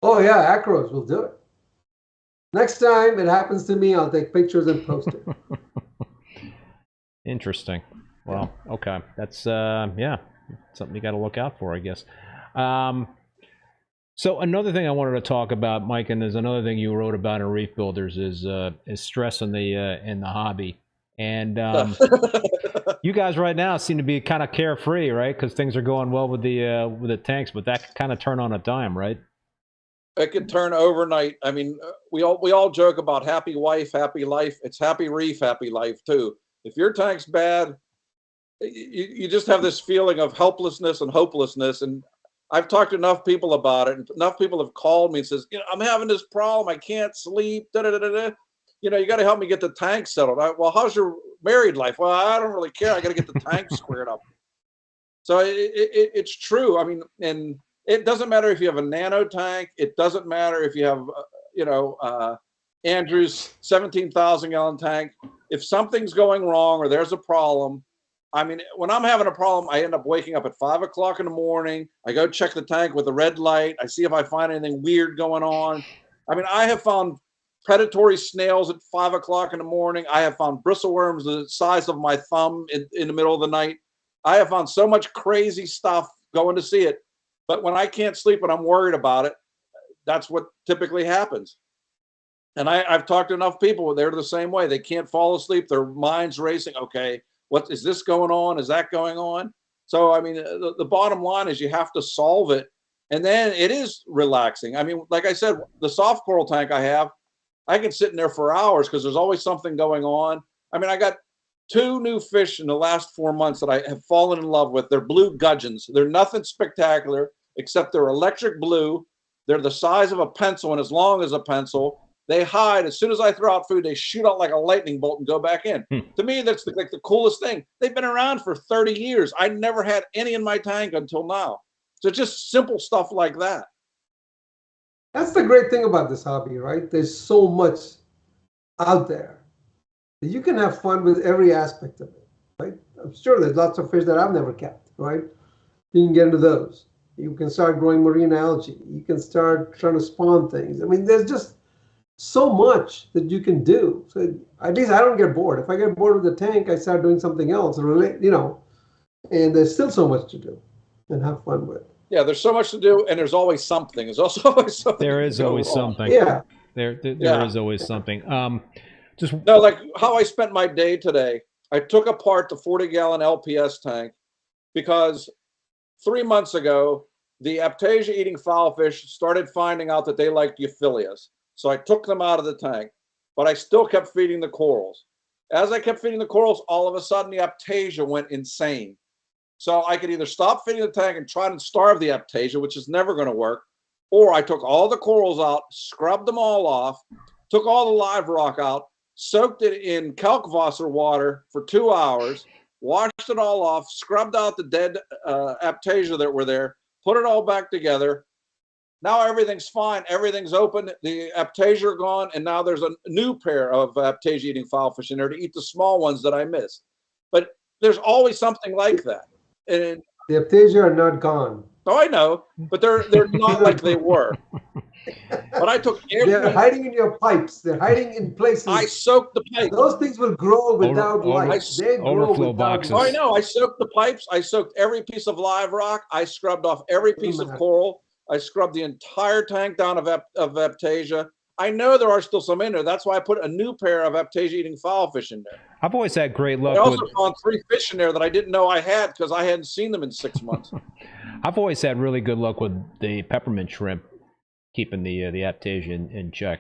S4: Oh, yeah, acros will do it. Next time it happens to me, I'll take pictures and post it.
S2: Interesting. Well, okay. That's, something you got to look out for, I guess. So another thing I wanted to talk about, Mike, and there's another thing you wrote about in Reef Builders is stress in the hobby. And you guys right now seem to be kind of carefree, right? Because things are going well with the tanks, but that could kind of turn on a dime, right?
S3: It could turn overnight. I mean, we all joke about happy wife, happy life. It's happy reef, happy life too. If your tank's bad, you just have this feeling of helplessness and hopelessness. And I've talked to enough people about it, and enough people have called me and says, I'm having this problem. I can't sleep. You got to help me get the tank settled. Well, how's your married life? Well, I don't really care. I got to get the tank squared up. So it's true. I mean, and it doesn't matter if you have a nano tank. It doesn't matter if you have, Andrew's 17,000 gallon tank. If something's going wrong or there's a problem, I mean, when I'm having a problem, I end up waking up at 5 o'clock in the morning. I go check the tank with a red light. I see if I find anything weird going on. I mean, I have found predatory snails at 5 o'clock in the morning. I have found bristleworms the size of my thumb in the middle of the night. I have found so much crazy stuff going to see it. But when I can't sleep and I'm worried about it, that's what typically happens. And I've talked to enough people, they're the same way. They can't fall asleep. Their mind's racing. Okay, what is this going on? Is that going on? So, I mean, the bottom line is you have to solve it. And then it is relaxing. I mean, like I said, the soft coral tank I can sit in there for hours because there's always something going on. I mean, I got 2 new fish in the last 4 months that I have fallen in love with. They're blue gudgeons. They're nothing spectacular, except they're electric blue. They're the size of a pencil and as long as a pencil. They hide. As soon as I throw out food, they shoot out like a lightning bolt and go back in. To me, that's like the coolest thing. They've been around for 30 years. I never had any in my tank until now. So just simple stuff like that.
S4: That's the great thing about this hobby, right? There's so much out there. You can have fun with every aspect of it, right? I'm sure there's lots of fish that I've never kept, right? You can get into those. You can start growing marine algae. You can start trying to spawn things. I mean, there's just so much that you can do. So at least I don't get bored. If I get bored with the tank, I start doing something else, you know, and there's still so much to do and have fun with.
S3: Yeah, there's so much to do, and there's always something. There's also always something.
S2: There is always something.
S4: Yeah.
S2: There
S3: Yeah.
S2: is always something.
S3: No, like how I spent my day today. I took apart the 40-gallon LPS tank because 3 months ago, the Aptasia-eating fowlfish started finding out that they liked euphyllias. So I took them out of the tank, but I still kept feeding the corals. As I kept feeding the corals, all of a sudden the Aptasia went insane. So I could either stop feeding the tank and try to starve the Aptasia, which is never going to work, or I took all the corals out, scrubbed them all off, took all the live rock out, soaked it in Kalkwasser water for 2 hours, washed it all off, scrubbed out the dead Aptasia that were there, put it all back together. Now everything's fine. Everything's open. The Aptasia are gone, and now there's a new pair of Aptasia-eating fowlfish in there to eat the small ones that I missed. But there's always something like that. And
S4: The Aptasia are not gone.
S3: oh, I know, but they're not like they were. But I took
S4: They're hiding in your pipes. They're hiding in places.
S3: I soaked the pipes.
S4: Those things will grow without light. They grow
S2: overflow
S4: without
S2: boxes.
S3: Oh, I
S4: light.
S3: know. I soaked the pipes. I soaked every piece of live rock. I scrubbed off every piece of coral. I scrubbed the entire tank down of Aptasia. I know there are still some in there. That's why I put a new pair of Aptasia-eating fowlfish in there.
S2: I've always had great luck
S3: I also
S2: with.
S3: found 3 fish in there that I didn't know I had because I hadn't seen them in 6 months.
S2: I've always had really good luck with the peppermint shrimp, keeping the Aptasia in check.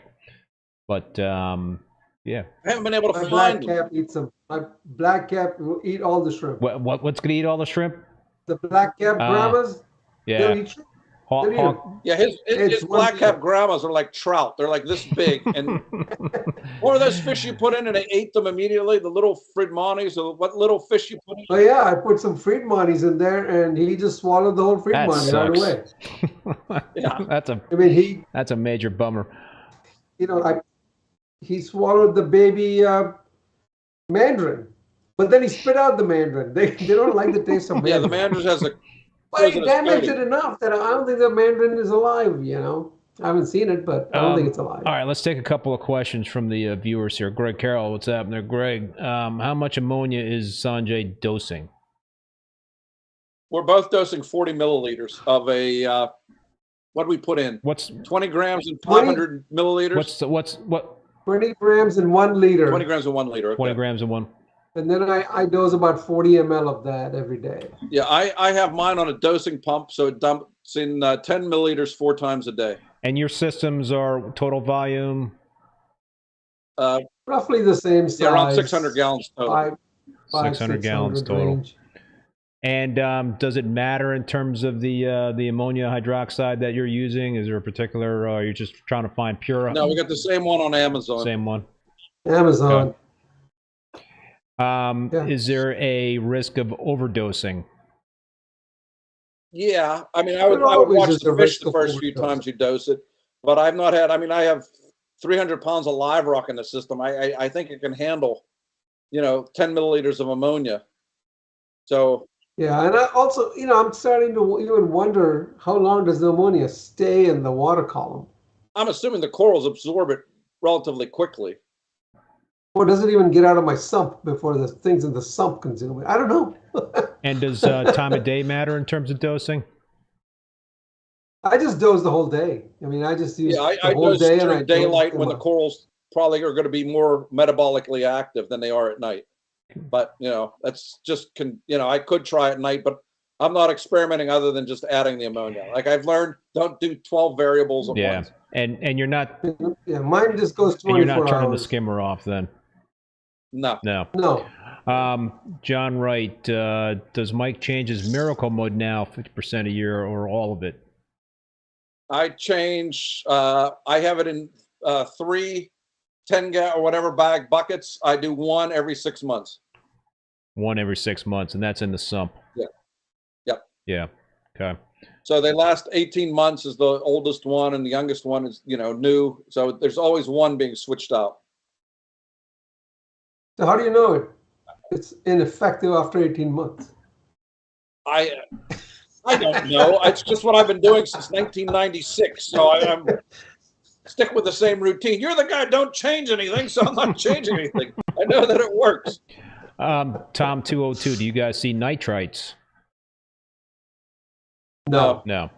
S2: But yeah,
S3: I haven't been able to
S4: My
S3: find
S4: black
S3: them.
S4: cap eats them. My black cap will eat all the shrimp.
S2: what's gonna eat all the shrimp?
S4: The black cap grandmas,
S2: Yeah,
S4: they'll eat shrimp.
S2: Hawk,
S4: They'll eat 'em.
S2: hawk,
S3: Yeah, his
S4: It's
S3: black cap
S4: 1
S3: grandmas are like trout. They're like this big. And what are those fish you put in and they ate them immediately? The little Friedmanis, or what little fish you put in?
S4: Oh yeah, I put some Friedmanis in there, and he just swallowed the whole
S2: That
S4: Friedmani right
S2: sucks.
S4: away.
S3: Yeah.
S4: I mean,
S2: That's a major bummer.
S4: he swallowed the baby mandarin, but then he spit out the mandarin. They don't like the taste of mandarin.
S3: Yeah, the mandarin has a.
S4: But he damaged it enough that I don't think the mandarin is alive. You know, I haven't seen it, but I don't think it's alive.
S2: All right, let's take a couple of questions from the viewers here. Greg Carroll, what's happening there? Greg, how much ammonia is Sanjay dosing?
S3: We're both dosing 40 milliliters of a. What do we put in?
S2: What's
S3: 20 grams and 500 milliliters.
S2: what?
S4: 20 grams in 1 liter.
S3: 20 grams in 1 liter. Okay.
S2: 20 grams in one.
S4: And then I dose about 40 ml of that every day.
S3: Yeah, I have mine on a dosing pump, so it dumps in 10 milliliters 4 times a day.
S2: And your systems are total volume?
S4: Roughly the same size.
S3: Yeah, around 600 gallons total.
S2: 600 gallons total.
S4: range.
S2: And does it matter in terms of the ammonia hydroxide that you're using? Is there a particular, are you just trying to find pure?
S3: No, we got the same one on Amazon.
S2: Same one.
S4: Amazon.
S2: Okay. Is there a risk of overdosing?
S3: Yeah, I mean, I would
S4: There always
S3: watch
S4: is
S3: the
S4: a
S3: fish
S4: risk
S3: the
S4: of
S3: first few
S4: overdose.
S3: times you dose it, but I've not had. I mean, I have 300 pounds of live rock in the system. I think it can handle, 10 milliliters of ammonia. So
S4: Yeah, and I also, I'm starting to even wonder how long does the ammonia stay in the water column?
S3: I'm assuming the corals absorb it relatively quickly.
S4: Or does it even get out of my sump before the things in the sump consume it? I don't know.
S2: And does time of day matter in terms of dosing?
S4: I just dose the whole day. I mean, I just use
S3: I
S4: the whole
S3: dose
S4: day, and I
S3: during daylight
S4: dose
S3: when the
S4: them.
S3: corals probably are going to be more metabolically active than they are at night. But that's just I could try at night, but I'm not experimenting other than just adding the ammonia. Like I've learned, don't do 12 variables at once.
S2: And you're not.
S4: Yeah, mine just goes 24
S2: and you're not turning
S4: hours.
S2: the skimmer off then.
S3: No.
S4: No.
S2: John Wright, does Mike change his miracle mode now 50% a year or all of it?
S3: I change. I have it in 3 10-gallon or whatever bag buckets. I do one every 6 months.
S2: One every 6 months, and that's in the sump.
S3: Yeah. Yep.
S2: Yeah. Okay.
S3: So they last 18 months is the oldest one, and the youngest one is new. So there's always one being switched out.
S4: So how do you know it's ineffective after 18 months?
S3: I don't know. It's just what I've been doing since 1996. So I'm stick with the same routine. You're the guy, don't change anything, so I'm not changing anything. I know that it works.
S2: Tom 202, do you guys see nitrites?
S4: No.
S2: No.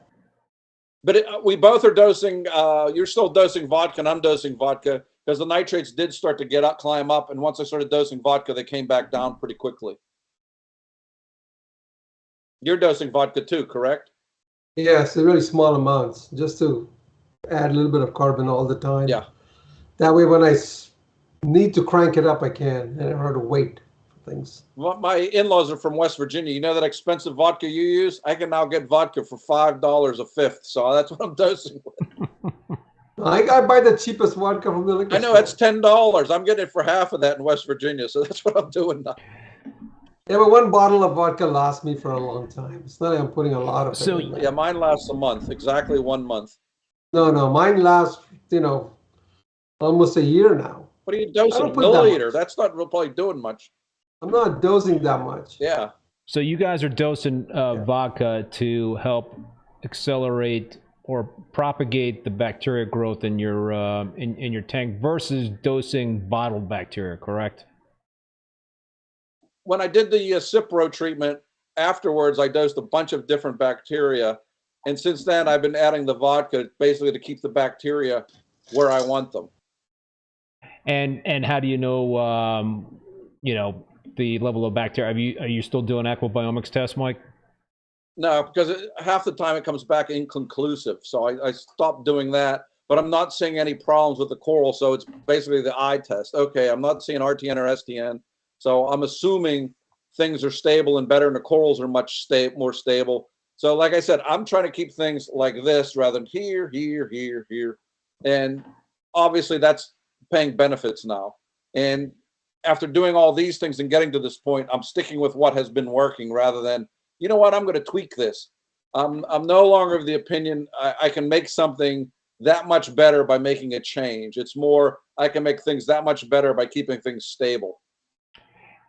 S3: But we both are dosing. You're still dosing vodka, and I'm dosing vodka because the nitrates did start to climb up, and once I started dosing vodka, they came back down pretty quickly. You're dosing vodka too, correct?
S4: Yes, really small amounts, just to add a little bit of carbon all the time.
S3: Yeah.
S4: That way, when I need to crank it up, I can. I don't have to wait for things.
S3: Well, my in-laws are from West Virginia. You know that expensive vodka you use? I can now get vodka for $5 a fifth. So that's what I'm dosing with.
S4: I buy the cheapest vodka from the liquor store.
S3: I know it's $10. I'm getting it for half of that in West Virginia. So that's what I'm doing now.
S4: Yeah, but one bottle of vodka lasts me for a long time. It's not like I'm putting a lot of it in there.
S3: Yeah, mine lasts a month, exactly 1 month.
S4: No, mine lasts, almost a year now.
S3: What are you dosing? A
S4: put
S3: milliliter? That's not probably doing much.
S4: I'm not dosing that much.
S3: Yeah.
S2: So you guys are dosing vodka to help accelerate or propagate the bacteria growth in your in your tank versus dosing bottled bacteria, correct?
S3: When I did the Cipro treatment, afterwards I dosed a bunch of different bacteria. And since then, I've been adding the vodka basically to keep the bacteria where I want them.
S2: And how do you know, the level of bacteria? Are you still doing aquabiomics tests, Mike?
S3: No, because half the time it comes back inconclusive. So I stopped doing that. But I'm not seeing any problems with the coral. So it's basically the eye test. Okay, I'm not seeing RTN or STN. So I'm assuming things are stable and better, and the corals are much more stable. So like I said, I'm trying to keep things like this rather than here, here, here, here. And obviously that's paying benefits now. And after doing all these things and getting to this point, I'm sticking with what has been working rather than, you know what, I'm going to tweak this. I'm no longer of the opinion I can make something that much better by making a change. It's more, I can make things that much better by keeping things stable.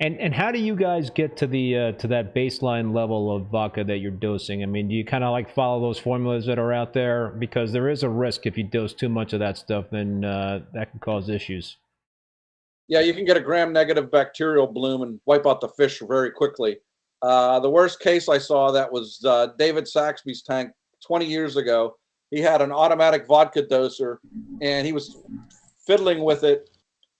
S2: And how do you guys get to the to that baseline level of vodka that you're dosing? I mean, do you kind of like follow those formulas that are out there? Because there is a risk if you dose too much of that stuff, then that can cause issues.
S3: Yeah, you can get a gram-negative bacterial bloom and wipe out the fish very quickly. The worst case I saw that was David Saxby's tank 20 years ago. He had an automatic vodka doser, and he was fiddling with it.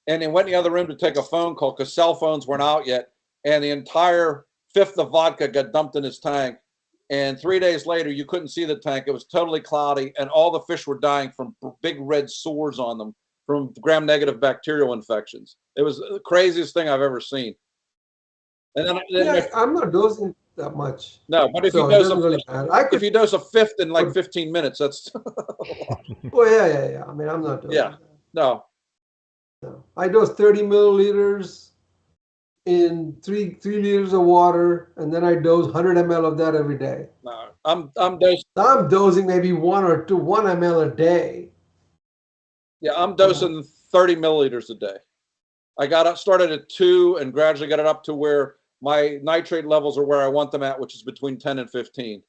S3: And he went in the other room to take a phone call because cell phones weren't out yet. And the entire fifth of vodka got dumped in his tank. And 3 days later, you couldn't see the tank. It was totally cloudy. And all the fish were dying from big red sores on them from gram-negative bacterial infections. It was the craziest thing I've ever seen. And then
S4: I'm not dosing that much.
S3: No, but if if you dose a fifth in like 15 minutes, that's.
S4: Oh, yeah. I mean, I'm not doing that.
S3: No.
S4: I dose 30 milliliters in 3 liters of water, and then I dose 100 ml of that every day.
S3: No, I'm dosing.
S4: I'm dosing maybe 1 ml a day.
S3: Yeah, I'm dosing 30 milliliters a day. I started at 2 and gradually got it up to where my nitrate levels are where I want them at, which is between 10 and 15.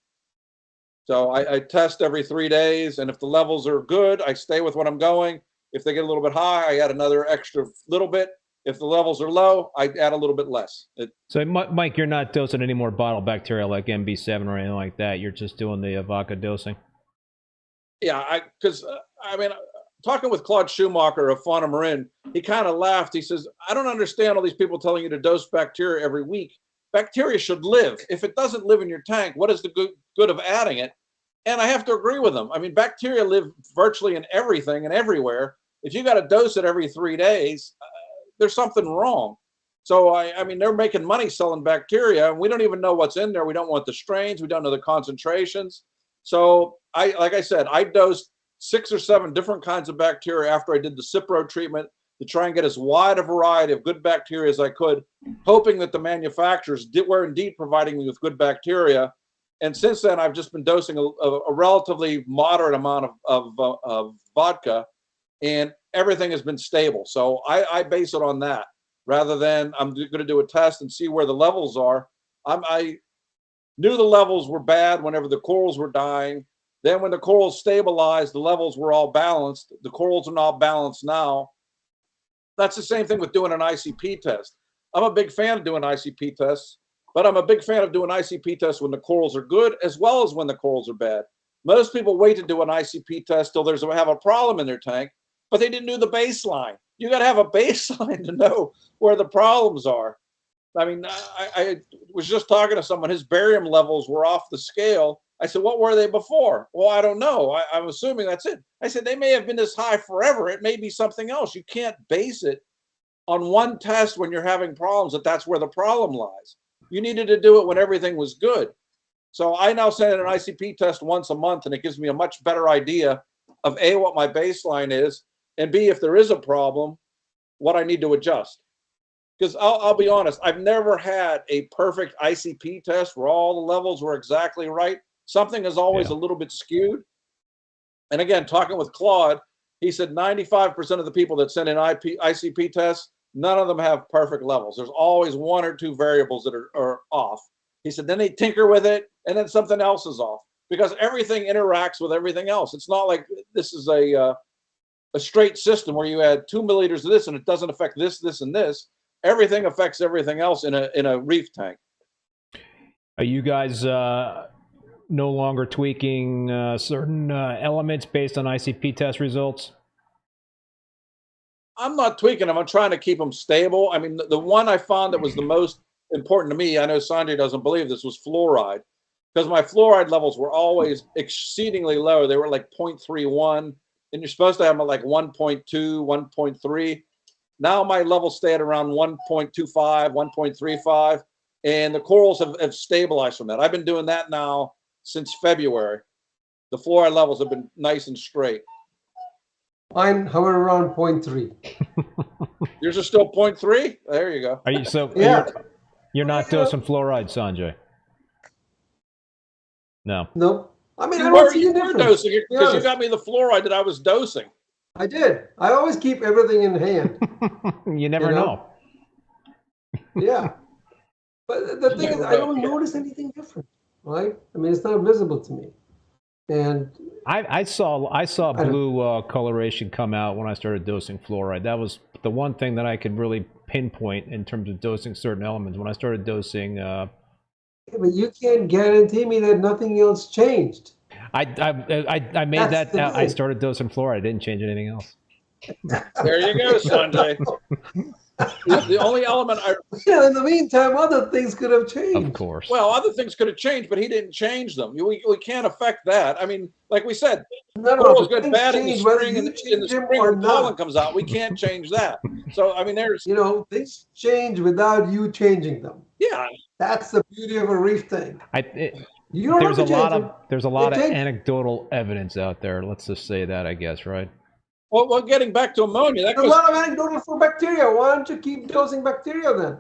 S3: So I test every 3 days, and if the levels are good, I stay with what I'm going. If they get a little bit high, I add another extra little bit. If the levels are low, I add a little bit less.
S2: So, Mike, you're not dosing any more bottle bacteria like MB7 or anything like that. You're just doing the vodka dosing.
S3: Yeah, because I mean, talking with Claude Schumacher of Fauna Marin, he kind of laughed. He says, I don't understand all these people telling you to dose bacteria every week. Bacteria should live. If it doesn't live in your tank, what is the good of adding it? And I have to agree with him. I mean, bacteria live virtually in everything and everywhere. If you got to dose it every 3 days, there's something wrong. So, I mean, they're making money selling bacteria, and we don't even know what's in there. We don't want the strains. We don't know the concentrations. So, like I said, I dosed 6 or 7 different kinds of bacteria after I did the Cipro treatment to try and get as wide a variety of good bacteria as I could, hoping that the manufacturers were indeed providing me with good bacteria. And since then, I've just been dosing a relatively moderate amount of vodka, and everything has been stable. So I base it on that rather than I'm going to do a test and see where the levels are. I knew the levels were bad whenever the corals were dying. Then when the corals stabilized, the levels were all balanced. The corals are not balanced now. That's the same thing with doing an ICP test. I'm a big fan of doing ICP tests, but I'm a big fan of doing ICP tests when the corals are good as well as when the corals are bad. Most people wait to do an ICP test till they have a problem in their tank, but they didn't do the baseline. You got to have a baseline to know where the problems are. I mean, I was just talking to someone, his barium levels were off the scale. I said, what were they before? Well, I don't know. I'm assuming that's it. I said, they may have been this high forever. It may be something else. You can't base it on one test when you're having problems, that's where the problem lies. You needed to do it when everything was good. So I now send in an ICP test once a month, and it gives me a much better idea of A, what my baseline is, and B, if there is a problem, what I need to adjust. Because I'll be honest, I've never had a perfect ICP test where all the levels were exactly right. Something is always a little bit skewed. And again, talking with Claude, he said 95% of the people that send in ICP tests, none of them have perfect levels. There's always 1 or 2 variables that are off. He said then they tinker with it, and then something else is off because everything interacts with everything else. It's not like this is a straight system where you add 2 milliliters of this and it doesn't affect this, this, and this. Everything affects everything else in a reef tank.
S2: Are you guys no longer tweaking certain elements based on ICP test results?
S3: I'm not tweaking them. I'm trying to keep them stable. I mean, the one I found that was the most important to me, I know Sanjay doesn't believe this, was fluoride, because my fluoride levels were always exceedingly low. They were like 0.31, and you're supposed to have them at like 1.2, 1.3. Now my levels stay at around 1.25, 1.35, and the corals have stabilized from that. I've been doing that now since February. The fluoride levels have been nice and straight.
S4: Mine hover around 0.3.
S3: Yours are still 0.3? There you go.
S2: Are you so?
S4: Yeah.
S2: You're not dosing fluoride, Sanjay? No.
S4: Nope. I mean, I
S3: You
S4: don't
S3: were,
S4: see
S3: you
S4: a
S3: were
S4: difference.
S3: dosing it because you
S4: Yes.
S3: got me the fluoride that I was dosing.
S4: I did. I always keep everything in hand.
S2: You never know.
S4: Yeah. But the thing is, I don't notice anything different, right? I mean, it's not visible to me. And
S2: I saw blue coloration come out when I started dosing fluoride. That was the one thing that I could really pinpoint in terms of dosing certain elements. When I started dosing,
S4: but you can't guarantee me that nothing else changed.
S2: I made
S4: That's
S2: that.
S4: the
S2: I
S4: thing.
S2: started dosing fluoride. I didn't change anything else.
S3: There you go, Sanjay. The only element
S4: In the meantime, other things could have changed.
S2: Of course.
S3: well, other things could have changed, but he didn't change them. We can't affect that. I mean, like we said,
S4: No,
S3: corals
S4: but
S3: get
S4: things
S3: bad in the
S4: change whether
S3: spring,
S4: you
S3: in the
S4: change them
S3: spring
S4: or
S3: when pollen
S4: not.
S3: comes out. We can't change that. So I mean, there's
S4: Things change without you changing them.
S3: yeah.
S4: That's the beauty of a reef thing. You don't
S2: there's
S4: have to change them.
S2: there's a lot of
S4: change.
S2: anecdotal evidence out there. Let's just say that, I guess, right?
S3: Well, getting back to ammonia, that
S4: There's a
S3: goes.
S4: lot of anecdotal for bacteria. Why don't you keep dosing bacteria then?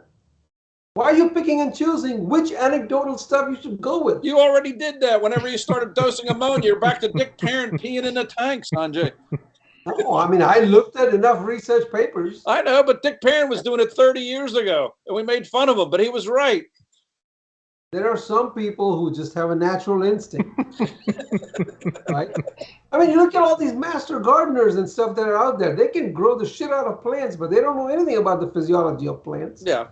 S4: Why are you picking and choosing which anecdotal stuff you should go with?
S3: You already did that. Whenever you started dosing ammonia, you're back to Dick Parent peeing in the tank, Sanjay.
S4: No, I mean, I looked at enough research papers.
S3: I know, but Dick Perrin was doing it 30 years ago, and we made fun of him, but he was right.
S4: There are some people who just have a natural instinct, right? I mean, you look at all these master gardeners and stuff that are out there. They can grow the shit out of plants, but they don't know anything about the physiology of plants.
S3: Yeah.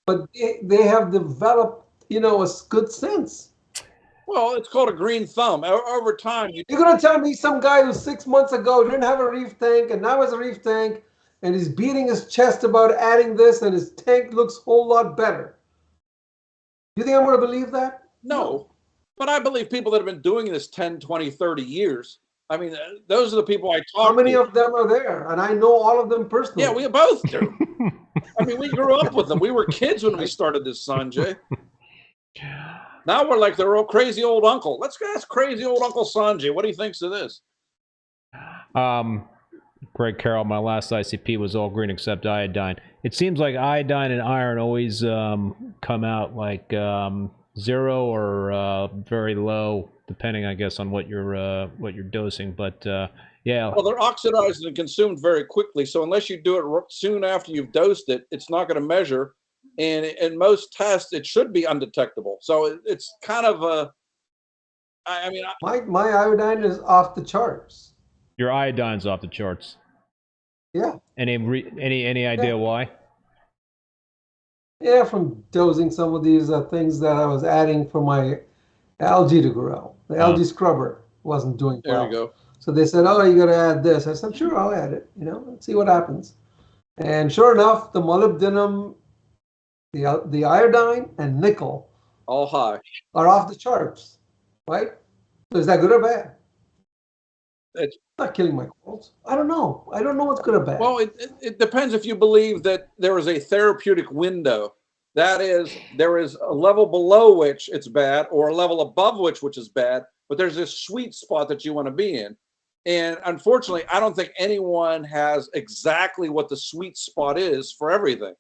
S4: But they have developed, a good sense.
S3: Well, it's called a green thumb. Over time,
S4: You're going to tell me some guy who 6 months ago didn't have a reef tank and now has a reef tank and he's beating his chest about adding this and his tank looks a whole lot better. You think I'm going to believe that?
S3: No. But I believe people that have been doing this 10, 20, 30 years. I mean, those are the people I talk to.
S4: How many of them are there? And I know all of them personally.
S3: Yeah, we both do. I mean, we grew up with them. We were kids when we started this, Sanjay. Now we're like their old crazy old uncle. Let's ask crazy old Uncle Sanjay what he thinks of this.
S2: Greg Carroll, my last ICP was all green except iodine. It seems like iodine and iron always come out like 0 or very low, depending, I guess, on what you're dosing. But yeah.
S3: Well, they're oxidized and consumed very quickly. So unless you do it soon after you've dosed it, it's not going to measure. And in most tests, it should be undetectable. So it's kind of a. I mean,
S4: my iodine is off the charts.
S2: Your iodine's off the charts.
S4: Yeah.
S2: Any idea why?
S4: Yeah, from dosing some of these things that I was adding for my algae to grow. The algae scrubber wasn't doing well.
S3: There you go.
S4: So they said, "Oh, you got to add this." I said, "Sure, I'll add it. Let's see what happens." And sure enough, the molybdenum, the iodine, and nickel
S3: all high
S4: are off the charts, right? So is that good or bad?
S3: It's
S4: not killing my corals. I don't know. I don't know what's good or bad.
S3: Well, it depends if you believe that there is a therapeutic window. That is, there is a level below which it's bad or a level above which is bad, but there's this sweet spot that you want to be in. And unfortunately, I don't think anyone has exactly what the sweet spot is for everything.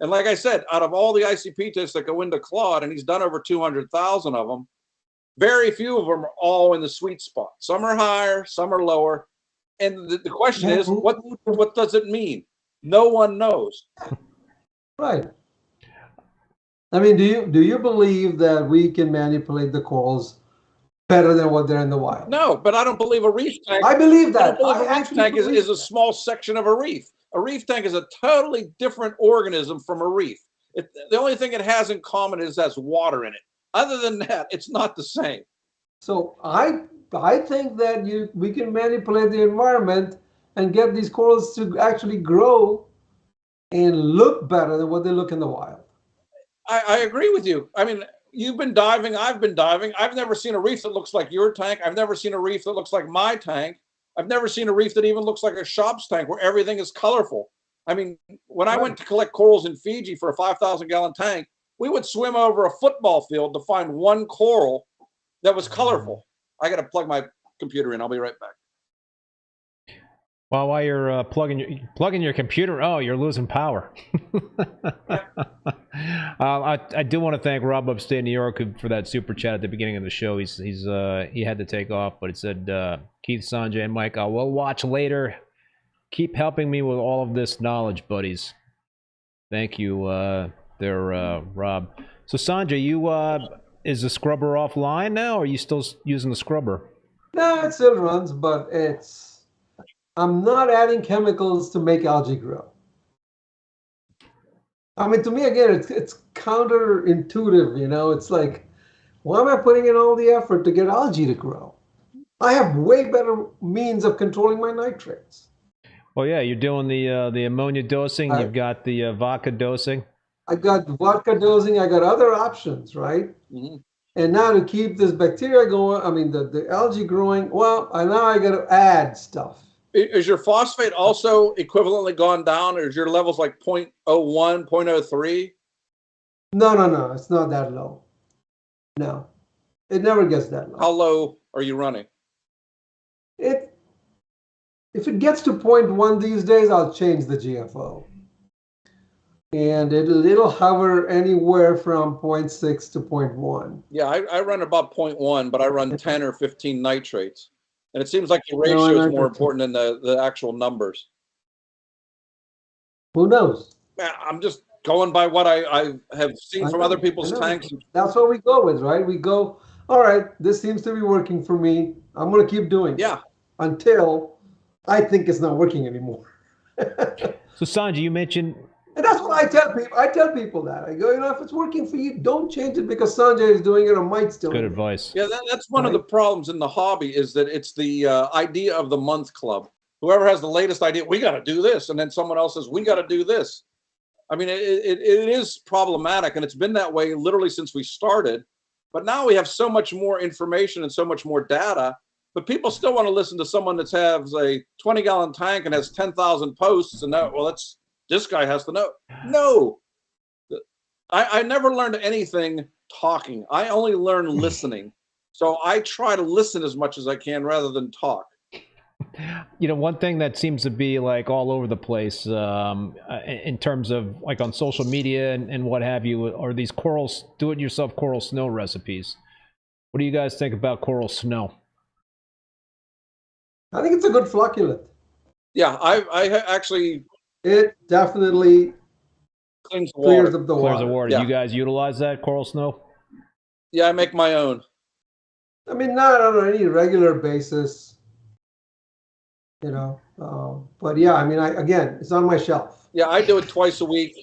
S3: And like I said, out of all the ICP tests that go into Claude, and he's done over 200,000 of them, very few of them are all in the sweet spot. Some are higher, some are lower. And the question is, what does it mean? No one knows.
S4: Right. I mean, do you believe that we can manipulate the corals better than what they're in the wild?
S3: No, but I don't believe a reef tank.
S4: I believe that.
S3: A reef tank is a small section of a reef. A reef tank is a totally different organism from a reef. The only thing it has in common is it has water in it. Other than that, it's not the same.
S4: So I think that we can manipulate the environment and get these corals to actually grow and look better than what they look in the wild.
S3: I agree with you. I mean, you've been diving, I've been diving. I've never seen a reef that looks like your tank. I've never seen a reef that looks like my tank. I've never seen a reef that even looks like a shop's tank where everything is colorful. I mean, when I went to collect corals in Fiji for a 5,000-gallon tank, we would swim over a football field to find one coral that was colorful. I got to plug my computer in. I'll be right back.
S2: Well, while you're plugging your computer, you're losing power. I do want to thank Rob Upstate New York for that super chat at the beginning of the show. He had to take off, but it said, Keith, Sanjay, and Mike, I will watch later. Keep helping me with all of this knowledge, buddies. Thank you, Rob. So Sanjay, is the scrubber offline now, or are you still using the scrubber?
S4: No, it still runs, but I'm not adding chemicals to make algae grow. I mean, to me, again, it's counterintuitive, It's like, why am I putting in all the effort to get algae to grow? I have way better means of controlling my nitrates.
S2: Well, yeah, you're doing the ammonia dosing. You've got the vodka dosing.
S4: I got vodka dosing. I got other options, right? Mm-hmm. And now to keep this bacteria going, I mean, the algae growing, now I got to add stuff.
S3: Is your phosphate also equivalently gone down, or is your levels like 0.01, 0.03?
S4: No. It's not that low. No. It never gets that low.
S3: How low are you running?
S4: If it gets to 0.1 these days, I'll change the GFO. And it'll hover anywhere from 0.6 to 0.1.
S3: Yeah, I run about 0.1, but I run 10 or 15 nitrates. And it seems like the
S4: No,
S3: ratio
S4: and
S3: is
S4: I
S3: more
S4: don't-
S3: important than the actual numbers.
S4: Who knows?
S3: I'm just going by what I have seen
S4: I
S3: from
S4: know,
S3: other
S4: I
S3: people's
S4: know.
S3: tanks.
S4: That's what we go with, right? We go, all right, this seems to be working for me. I'm going to keep doing it
S3: Yeah.
S4: until I think it's not working anymore.
S2: So Sanjay, you mentioned
S4: And that's what I tell people. I tell people that. I go, if it's working for you, don't change it because Sanjay is doing it or Mike's doing
S2: good
S4: it.
S2: advice.
S3: Yeah, that's one of the problems in the hobby is that it's the idea of the month club. Whoever has the latest idea, we got to do this. And then someone else says, we got to do this. I mean, it is problematic, and it's been that way literally since we started. But now we have so much more information and so much more data, but people still want to listen to someone that has a 20-gallon tank and has 10,000 posts and know, well, this guy has to know. No, I never learned anything talking. I only learn listening. So I try to listen as much as I can rather than talk.
S2: One thing that seems to be like all over the place in terms of like on social media and what have you are these do-it-yourself coral snow recipes. What do you guys think about coral snow?
S4: I think it's a good flocculant.
S3: Yeah, I actually
S4: It definitely
S3: cleans the
S4: clears
S3: water.
S4: up the
S2: Clears
S4: water.
S2: the water.
S3: Yeah.
S2: You guys utilize that coral snow?
S3: Yeah, I make my own.
S4: I mean, not on any regular basis, but yeah, I mean, again, it's on my shelf.
S3: Yeah, I do it twice a week.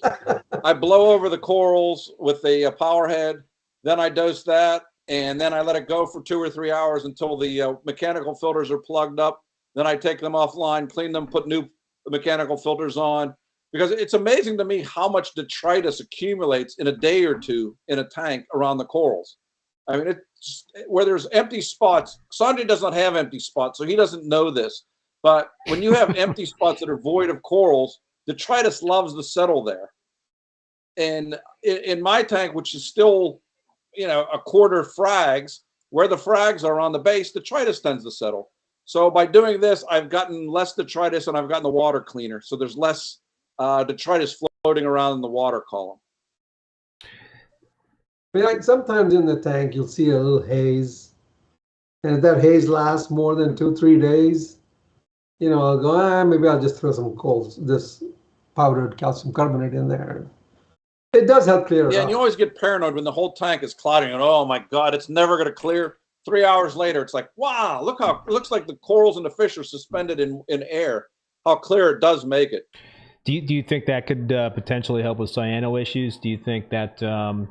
S3: I blow over the corals with a power head, then I dose that, and then I let it go for 2 or 3 hours until the mechanical filters are plugged up. Then I take them offline, clean them, put new mechanical filters on, because it's amazing to me how much detritus accumulates in a day or two in a tank around the corals. I mean, where there's empty spots, Sanjay does not have empty spots, so he doesn't know this. But when you have empty spots that are void of corals, detritus loves to settle there. And in my tank, which is still, a quarter frags, where the frags are on the base, detritus tends to settle. So by doing this, I've gotten less detritus and I've gotten the water cleaner. So there's less detritus floating around in the water column.
S4: I mean, like sometimes in the tank, you'll see a little haze. And if that haze lasts more than 2-3 days, I'll go, maybe I'll just throw this powdered calcium carbonate in there. It does help clear it
S3: Yeah,
S4: up.
S3: and you always get paranoid when the whole tank is clouding and oh my God, it's never going to clear. 3 hours later, it's like, wow, look how it looks like the corals and the fish are suspended in air. How clear it does make it.
S2: Do you think that could potentially help with cyano issues? Do you think that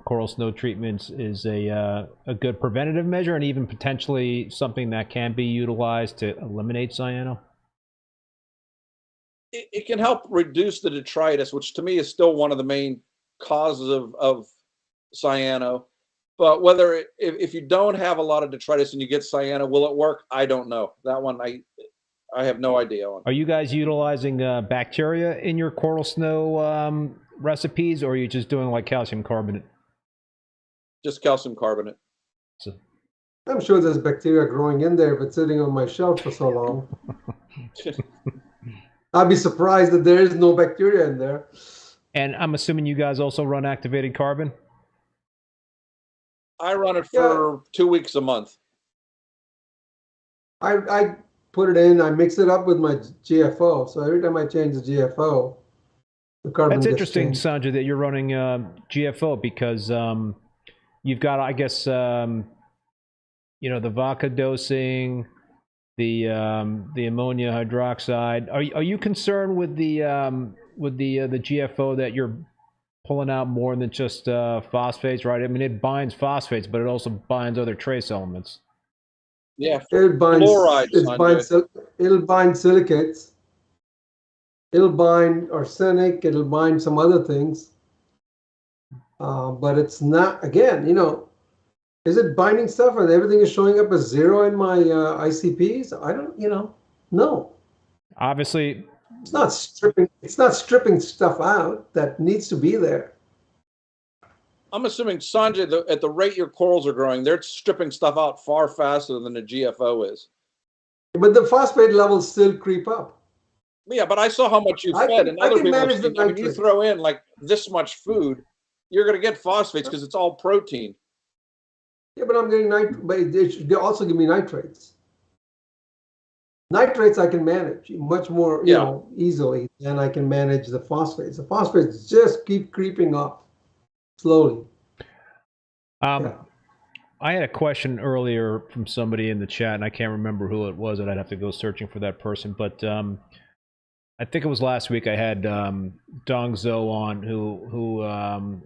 S2: coral snow treatments is a good preventative measure and even potentially something that can be utilized to eliminate cyano?
S3: It can help reduce the detritus, which to me is still one of the main causes of cyano. But whether if you don't have a lot of detritus and you get cyano, will it work? I don't know. That one I have no idea on.
S2: Are you guys utilizing bacteria in your coral snow recipes, or are you just doing like calcium carbonate?
S3: Just calcium carbonate.
S2: So,
S4: I'm sure there's bacteria growing in there if it's sitting on my shelf for so long. I'd be surprised that there is no bacteria in there.
S2: and I'm assuming you guys also run activated carbon?
S3: I run it for 2 weeks a month.
S4: I put it in, I mix it up with my GFO. So every time I change the GFO, the carbon
S2: That's
S4: gets
S2: interesting,
S4: changed.
S2: Sanjay, that you're running GFO because you've got, I guess, the vodka dosing, the ammonia hydroxide. Are you concerned with the GFO that you're pulling out more than just phosphates, right? I mean, it binds phosphates, but it also binds other trace elements.
S3: Yeah,
S4: It binds
S3: fluoride,
S4: it'll bind silicates. It'll bind arsenic, it'll bind some other things. But it's not, again, is it binding stuff and everything is showing up as 0 in my ICPs? I don't, no.
S2: Obviously,
S4: it's not stripping stuff out that needs to be there.
S3: I'm assuming, Sanjay, at the rate your corals are growing, they're stripping stuff out far faster than the GFO is.
S4: But the phosphate levels still creep up.
S3: Yeah, but I saw how much you fed, and other people are saying, when you throw in like this much food, you're going to get phosphates because it's all protein.
S4: Yeah, but I'm getting but they also give me nitrates. Nitrates I can manage much more, easily than I can manage the phosphates. The phosphates just keep creeping up slowly.
S2: I had a question earlier from somebody in the chat, and I can't remember who it was, and I'd have to go searching for that person. But I think it was last week I had Dong Zhou on, who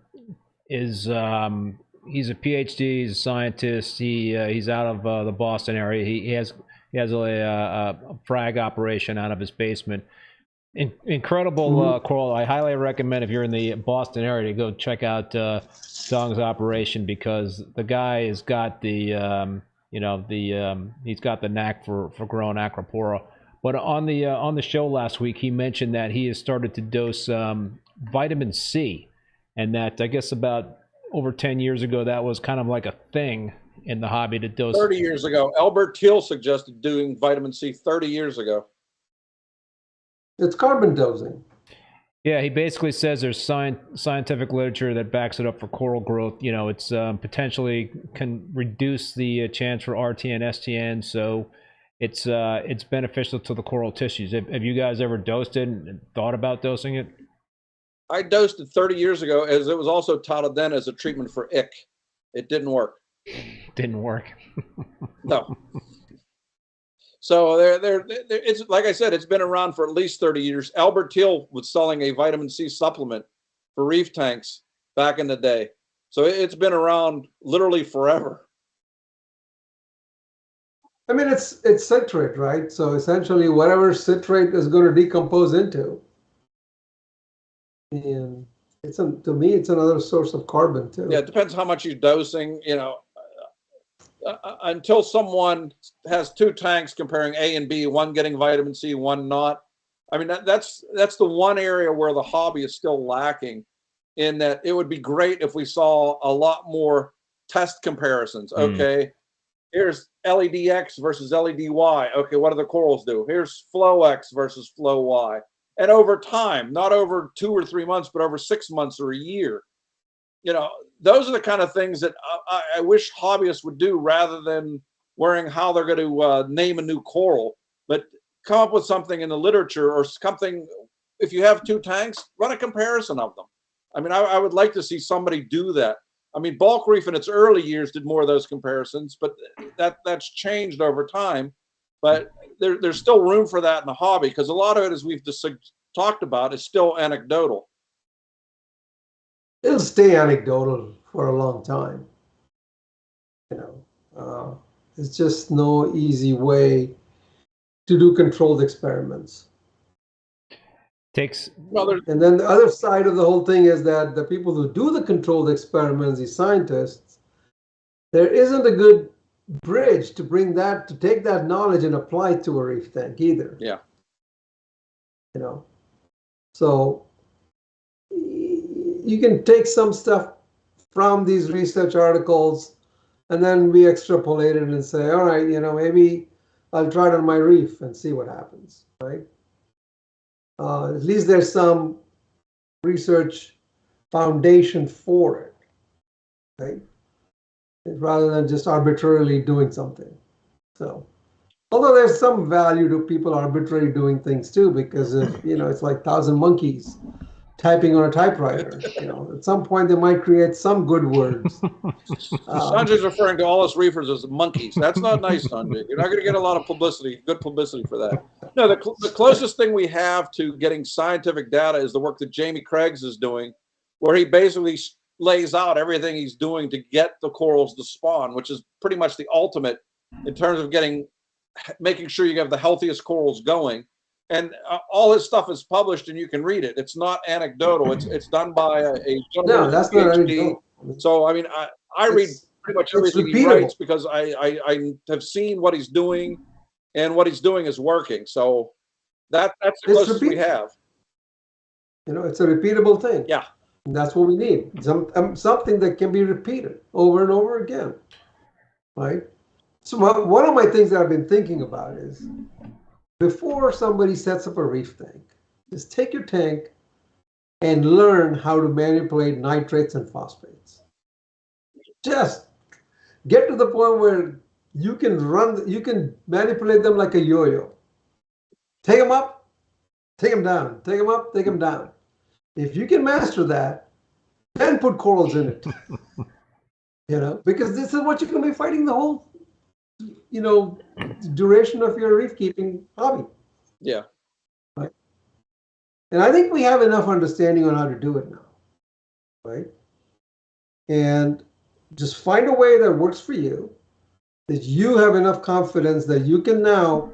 S2: is he's a PhD, he's a scientist. He's out of the Boston area. He has a frag operation out of his basement. Incredible coral. I highly recommend if you're in the Boston area to go check out Dong's operation, because the guy has got the he's got the knack for growing acropora. But on the show last week, he mentioned that he has started to dose vitamin C, and that I guess about over 10 years ago that was kind of like a thing in the hobby to dose.
S3: 30 years ago, Albert Thiel suggested doing vitamin C 30 years ago.
S4: It's carbon dosing.
S2: Yeah, he basically says there's scientific literature that backs it up for coral growth. You know, it's potentially can reduce the chance for RTN, STN, so it's beneficial to the coral tissues. Have you guys ever dosed it and thought about dosing it?
S3: I dosed it 30 years ago, as it was also touted then as a treatment for ick. It didn't work.
S2: Didn't work.
S3: No. So it's like I said, it's been around for at least 30 years. Albert Thiel was selling a vitamin C supplement for reef tanks back in the day. So it's been around literally forever.
S4: I mean, it's citrate, right? So essentially whatever citrate is going to decompose into. And to me, it's another source of carbon too.
S3: Yeah, it depends how much you're dosing, until someone has two tanks comparing A and B, one getting vitamin C, one not. I mean, that's the one area where the hobby is still lacking, in that it would be great if we saw a lot more test comparisons. Okay, here's LEDX versus LEDY. Okay, what do the corals do? Here's flow X versus flow Y. And over time, not over 2 or 3 months, but over 6 months or a year. Those are the kind of things that I wish hobbyists would do, rather than worrying how they're going to name a new coral, but come up with something in the literature or something. If you have 2 tanks, run a comparison of them. I mean, I would like to see somebody do that. I mean, Bulk Reef in its early years did more of those comparisons, but that's changed over time. But there's still room for that in the hobby, because a lot of it, as we've just talked about, is still anecdotal.
S4: It'll stay anecdotal for a long time. It's just no easy way to do controlled experiments. And then the other side of the whole thing is that the people who do the controlled experiments, the scientists, there isn't a good bridge to take that knowledge and apply it to a reef tank either.
S3: Yeah.
S4: So you can take some stuff from these research articles and then we extrapolate it and say, all right, maybe I'll try it on my reef and see what happens, right? At least there's some research foundation for it, right? Rather than just arbitrarily doing something. So, although there's some value to people arbitrarily doing things too, because it's like 1,000 monkeys typing on a typewriter. At some point they might create some good words.
S3: Sanjay's referring to all us reefers as monkeys. That's not nice, Sanjay. You're not going to get a lot of good publicity for that. No, the closest thing we have to getting scientific data is the work that Jamie Craigs is doing, where he basically lays out everything he's doing to get the corals to spawn, which is pretty much the ultimate in terms of making sure you have the healthiest corals going. And all his stuff is published and you can read it. It's not anecdotal. It's done by a
S4: no, that's PhD. Not anecdotal.
S3: So I mean, I read pretty much everything he writes, because I have seen what he's doing, and what he's doing is working. So that's the closest we have.
S4: It's a repeatable thing.
S3: Yeah.
S4: And that's what we need. Something that can be repeated over and over again, right? So one of my things that I've been thinking about is, before somebody sets up a reef tank, just take your tank and learn how to manipulate nitrates and phosphates. Just get to the point where you can manipulate them like a yo-yo, take them up, take them down, take them up, take them down. If you can master that, then put corals in it. Because this is what you're going to be fighting the whole, duration of your reef keeping hobby.
S3: Yeah.
S4: Right. And I think we have enough understanding on how to do it now. Right. And just find a way that works for you, that you have enough confidence that you can now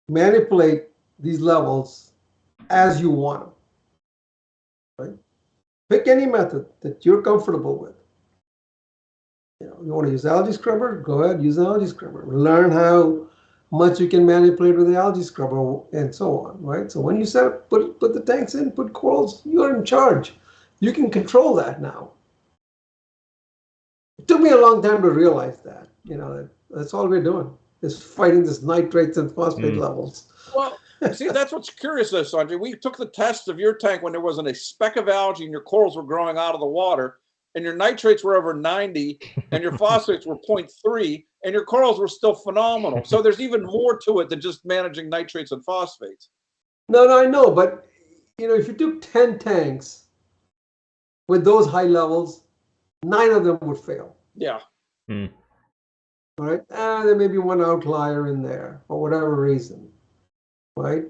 S4: manipulate these levels as you want them. Right? Pick any method that you're comfortable with. You want to use algae scrubber? Go ahead, use an algae scrubber. Learn how much you can manipulate with the algae scrubber and so on, right? So when you put the tanks in, put corals, you're in charge. You can control that now. It took me a long time to realize that. That's all we're doing is fighting this nitrates and phosphate levels.
S3: Well, see, that's what's curious though, Sanjay. We took the test of your tank when there wasn't a speck of algae and your corals were growing out of the water, and your nitrates were over 90 and your phosphates were 0.3 and your corals were still phenomenal. So there's even more to it than just managing nitrates and phosphates.
S4: No, I know, but if you took 10 tanks with those high levels, 9 of them would fail.
S3: Yeah.
S4: All right. There may be one outlier in there for whatever reason. Right.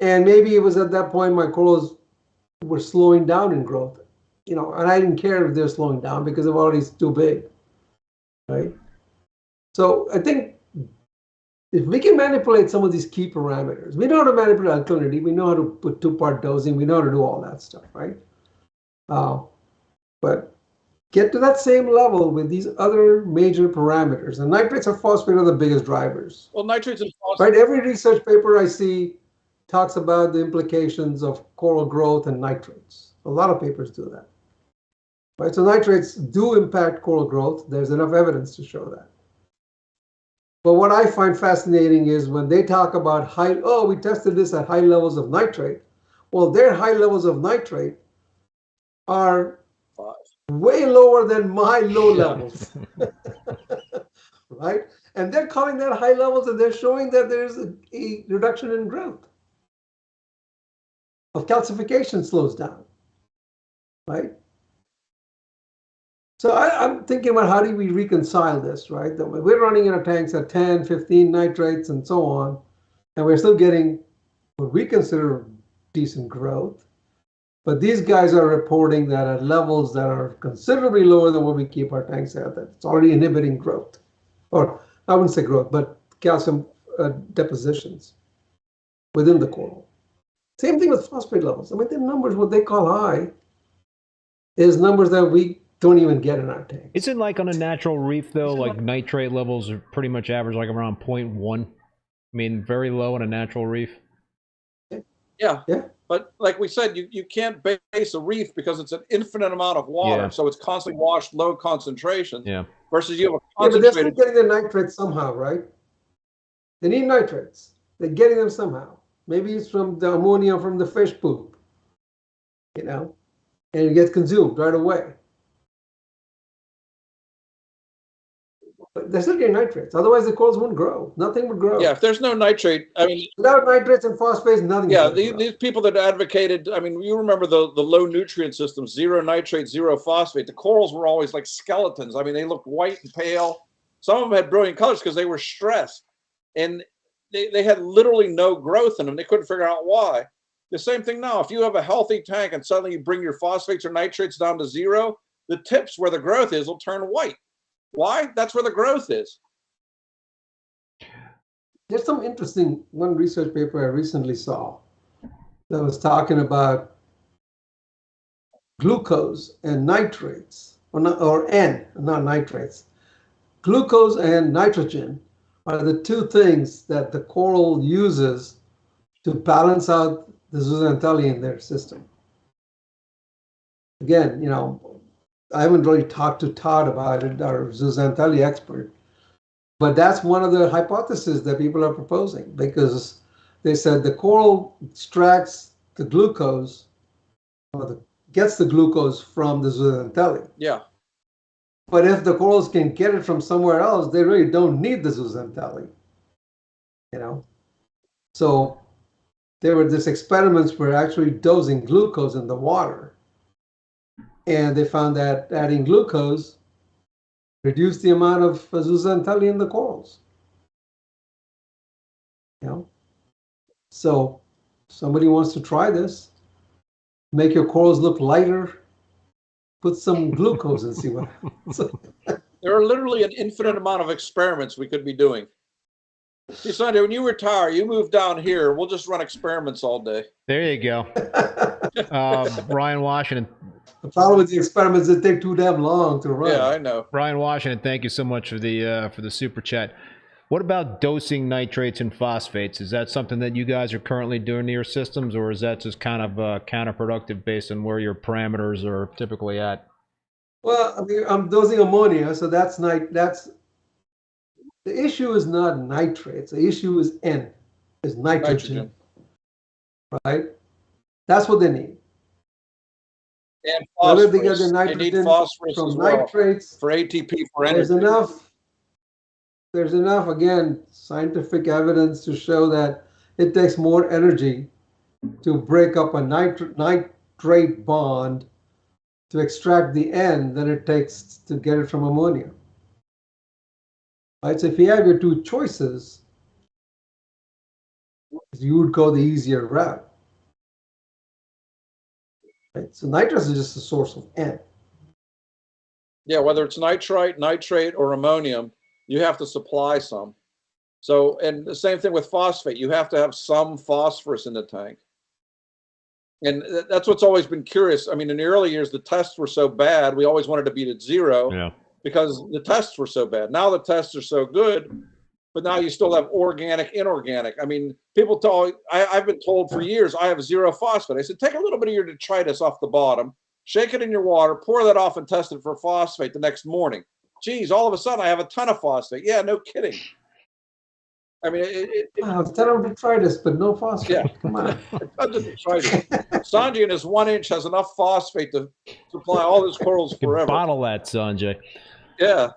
S4: And maybe it was at that point my corals were slowing down in growth. And I didn't care if they're slowing down because they're already too big. Right. So I think if we can manipulate some of these key parameters, we know how to manipulate alkalinity, we know how to put 2-part dosing, we know how to do all that stuff, right? But get to that same level with these other major parameters. And nitrates and phosphate are the biggest drivers.
S3: Well, nitrates and phosphate.
S4: Right. Every research paper I see talks about the implications of coral growth and nitrates. A lot of papers do that. Right. So nitrates do impact coral growth. There's enough evidence to show that. But what I find fascinating is when they talk about we tested this at high levels of nitrate. Well, their high levels of nitrate are way lower than my low levels. Right? And they're calling that high levels and they're showing that there's a reduction in growth. Of calcification slows down. Right? So I'm thinking about how do we reconcile this, right? That we're running in our tanks at 10, 15 nitrates and so on, and we're still getting what we consider decent growth. But these guys are reporting that at levels that are considerably lower than what we keep our tanks at, that it's already inhibiting growth. Or I wouldn't say growth, but calcium depositions within the coral. Same thing with phosphate levels. I mean, the numbers, what they call high, is numbers that we don't even get in our tank.
S2: Is it like on a natural reef, though, like nitrate levels are pretty much average, like around 0.1? I mean, very low on a natural reef?
S3: Yeah. But like we said, you can't base a reef because it's an infinite amount of water.
S2: Yeah.
S3: So it's constantly washed, low concentration.
S2: Yeah.
S3: Versus you have a
S4: But they're still
S3: concentrated.
S4: getting the nitrates somehow, right? They need nitrates. They're getting them somehow. Maybe it's from the ammonia from the fish poop, and it gets consumed right away. But they're still getting nitrates. Otherwise, the corals wouldn't grow. Nothing would grow.
S3: Yeah, if there's no nitrate, I mean,
S4: without nitrates and phosphates, nothing.
S3: yeah, these people that advocated, I mean, you remember the low nutrient system, 0 nitrate, 0 phosphate. The corals were always like skeletons. I mean, they looked white and pale. Some of them had brilliant colors because they were stressed. And they had literally no growth in them. They couldn't figure out why. The same thing now. If you have a healthy tank and suddenly you bring your phosphates or nitrates down to 0, the tips where the growth is will turn white. Why? That's where the growth is.
S4: There's some interesting one research paper I recently saw that was talking about glucose and nitrates, or N, not nitrates. Glucose and nitrogen are the two things that the coral uses to balance out the zooxanthellae in their system. Again, I haven't really talked to Todd about it, our zooxanthellae expert, but that's one of the hypotheses that people are proposing, because they said the coral extracts the glucose, or gets the glucose from the zooxanthellae.
S3: Yeah.
S4: But if the corals can get it from somewhere else, they really don't need the zooxanthellae. So This experiments were actually dosing glucose in the water. And they found that adding glucose reduced the amount of zooxanthellae in the corals. You know? So somebody wants to try this, make your corals look lighter, put some glucose and see what happens.
S3: There are literally an infinite amount of experiments we could be doing. See, Sanjay, when you retire, you move down here. We'll just run experiments all day.
S2: There you go. Ryan Washington.
S4: The problem with the experiments is they take too damn long to run.
S3: Yeah, I know.
S2: Ryan Washington, thank you so much for the super chat. What about dosing nitrates and phosphates? Is that something that you guys are currently doing to your systems, or is that just kind of counterproductive based on where your parameters are typically at?
S4: Well, I mean, I'm dosing ammonia, so that's the issue is not nitrates. The issue is nitrogen. Right? That's what they need.
S3: And
S4: Whether
S3: phosphorus.
S4: they get the
S3: They need
S4: nitrogen
S3: phosphorus
S4: from
S3: as well
S4: nitrates,
S3: for ATP for energy.
S4: there's enough, again, scientific evidence to show that it takes more energy to break up a nitrate bond to extract the N than it takes to get it from ammonia. Right? So if you have your two choices, you would go the easier route. Right? So nitrous is just a source of N.
S3: Yeah, whether it's nitrite, nitrate, or ammonium, you have to supply some. So, and the same thing with phosphate. You have to have some phosphorus in the tank. And that's what's always been curious. I mean, in the early years, the tests were so bad, we always wanted to be at zero because the tests were so bad. Now the tests are so good, but now you still have organic, inorganic. I mean, people tell, I've been told for years, I have zero phosphate. I said, take a little bit of your detritus off the bottom, shake it in your water, pour that off and test it for phosphate the next morning. Geez, all of a sudden I have a ton of phosphate. Yeah, no kidding. I mean,
S4: Wow, it's 10 of detritus, but no phosphate.
S3: Yeah.
S4: Come on.
S3: Sanjay in his 1 inch has enough phosphate to supply all his corals forever.
S2: Bottle that, Sanjay.
S3: Yeah.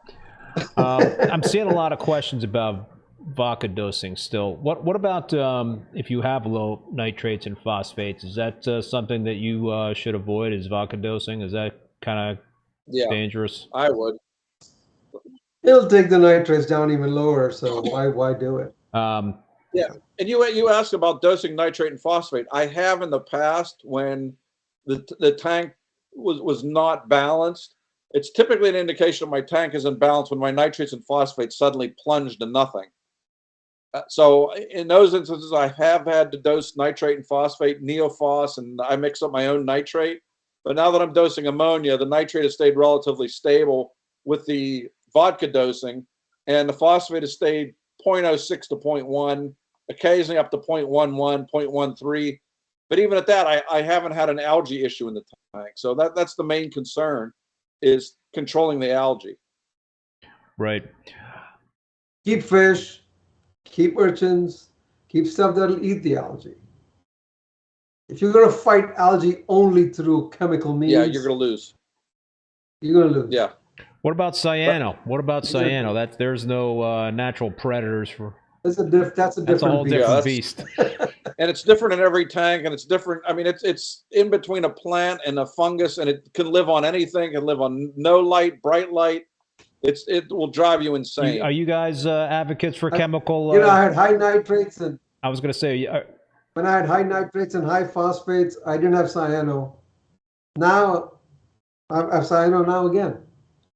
S2: I'm seeing a lot of questions about vodka dosing still. What about if you have low nitrates and phosphates? Is that something that you should avoid? Is vodka dosing? Is that kind of dangerous?
S3: I would.
S4: It'll take the nitrates down even lower, so why do it?
S3: Yeah, and you asked about dosing nitrate and phosphate. I have in the past when the tank was not balanced. It's typically an indication my tank is imbalanced when my nitrates and phosphates suddenly plunge to nothing. So in those instances, I have had to dose nitrate and phosphate, neophos, and I mix up my own nitrate. But now that I'm dosing ammonia, the nitrate has stayed relatively stable with the vodka dosing, and the phosphate has stayed 0.06 to 0.1, occasionally up to 0.11, 0.13. But even at that, I haven't had an algae issue in the tank. So that's the main concern, is controlling the algae.
S2: Right.
S4: Keep fish, keep urchins, keep stuff that'll eat the algae. If you're going to fight algae only through chemical means,
S3: yeah, you're going to lose.
S4: You're going to lose.
S3: Yeah.
S2: What about cyano? What about cyano? There's no natural predators for.
S4: That's a whole
S2: different beast.
S3: And it's different in every tank, and it's different. I mean, it's in between a plant and a fungus, and it can live on anything. It can live on no light, bright light. It will drive you insane.
S2: Are you guys advocates for chemical?
S4: I had high nitrates, and
S2: I was going to say
S4: when I had high nitrates and high phosphates, I didn't have cyano. Now I have cyano now again.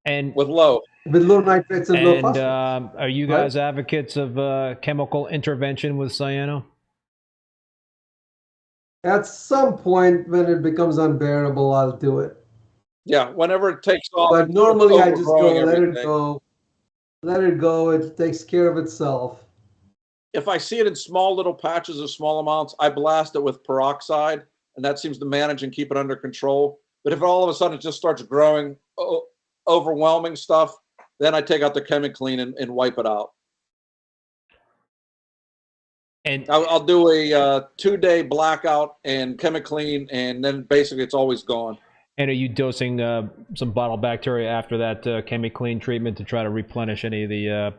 S2: And
S3: with low
S4: nitrates and low phosphates.
S2: Are you guys advocates of chemical intervention with cyano?
S4: At some point, when it becomes unbearable, I'll do it.
S3: Yeah, whenever it takes off.
S4: But normally, I just go let it go. Let it go. It takes care of itself.
S3: If I see it in small little patches of small amounts, I blast it with peroxide, and that seems to manage and keep it under control. But if all of a sudden it just starts growing, overwhelming stuff, then I take out the ChemiClean and wipe it out. And I'll do a 2-day blackout and ChemiClean, and then basically it's always gone.
S2: And are you dosing some bottle bacteria after that ChemiClean treatment to try to replenish any of the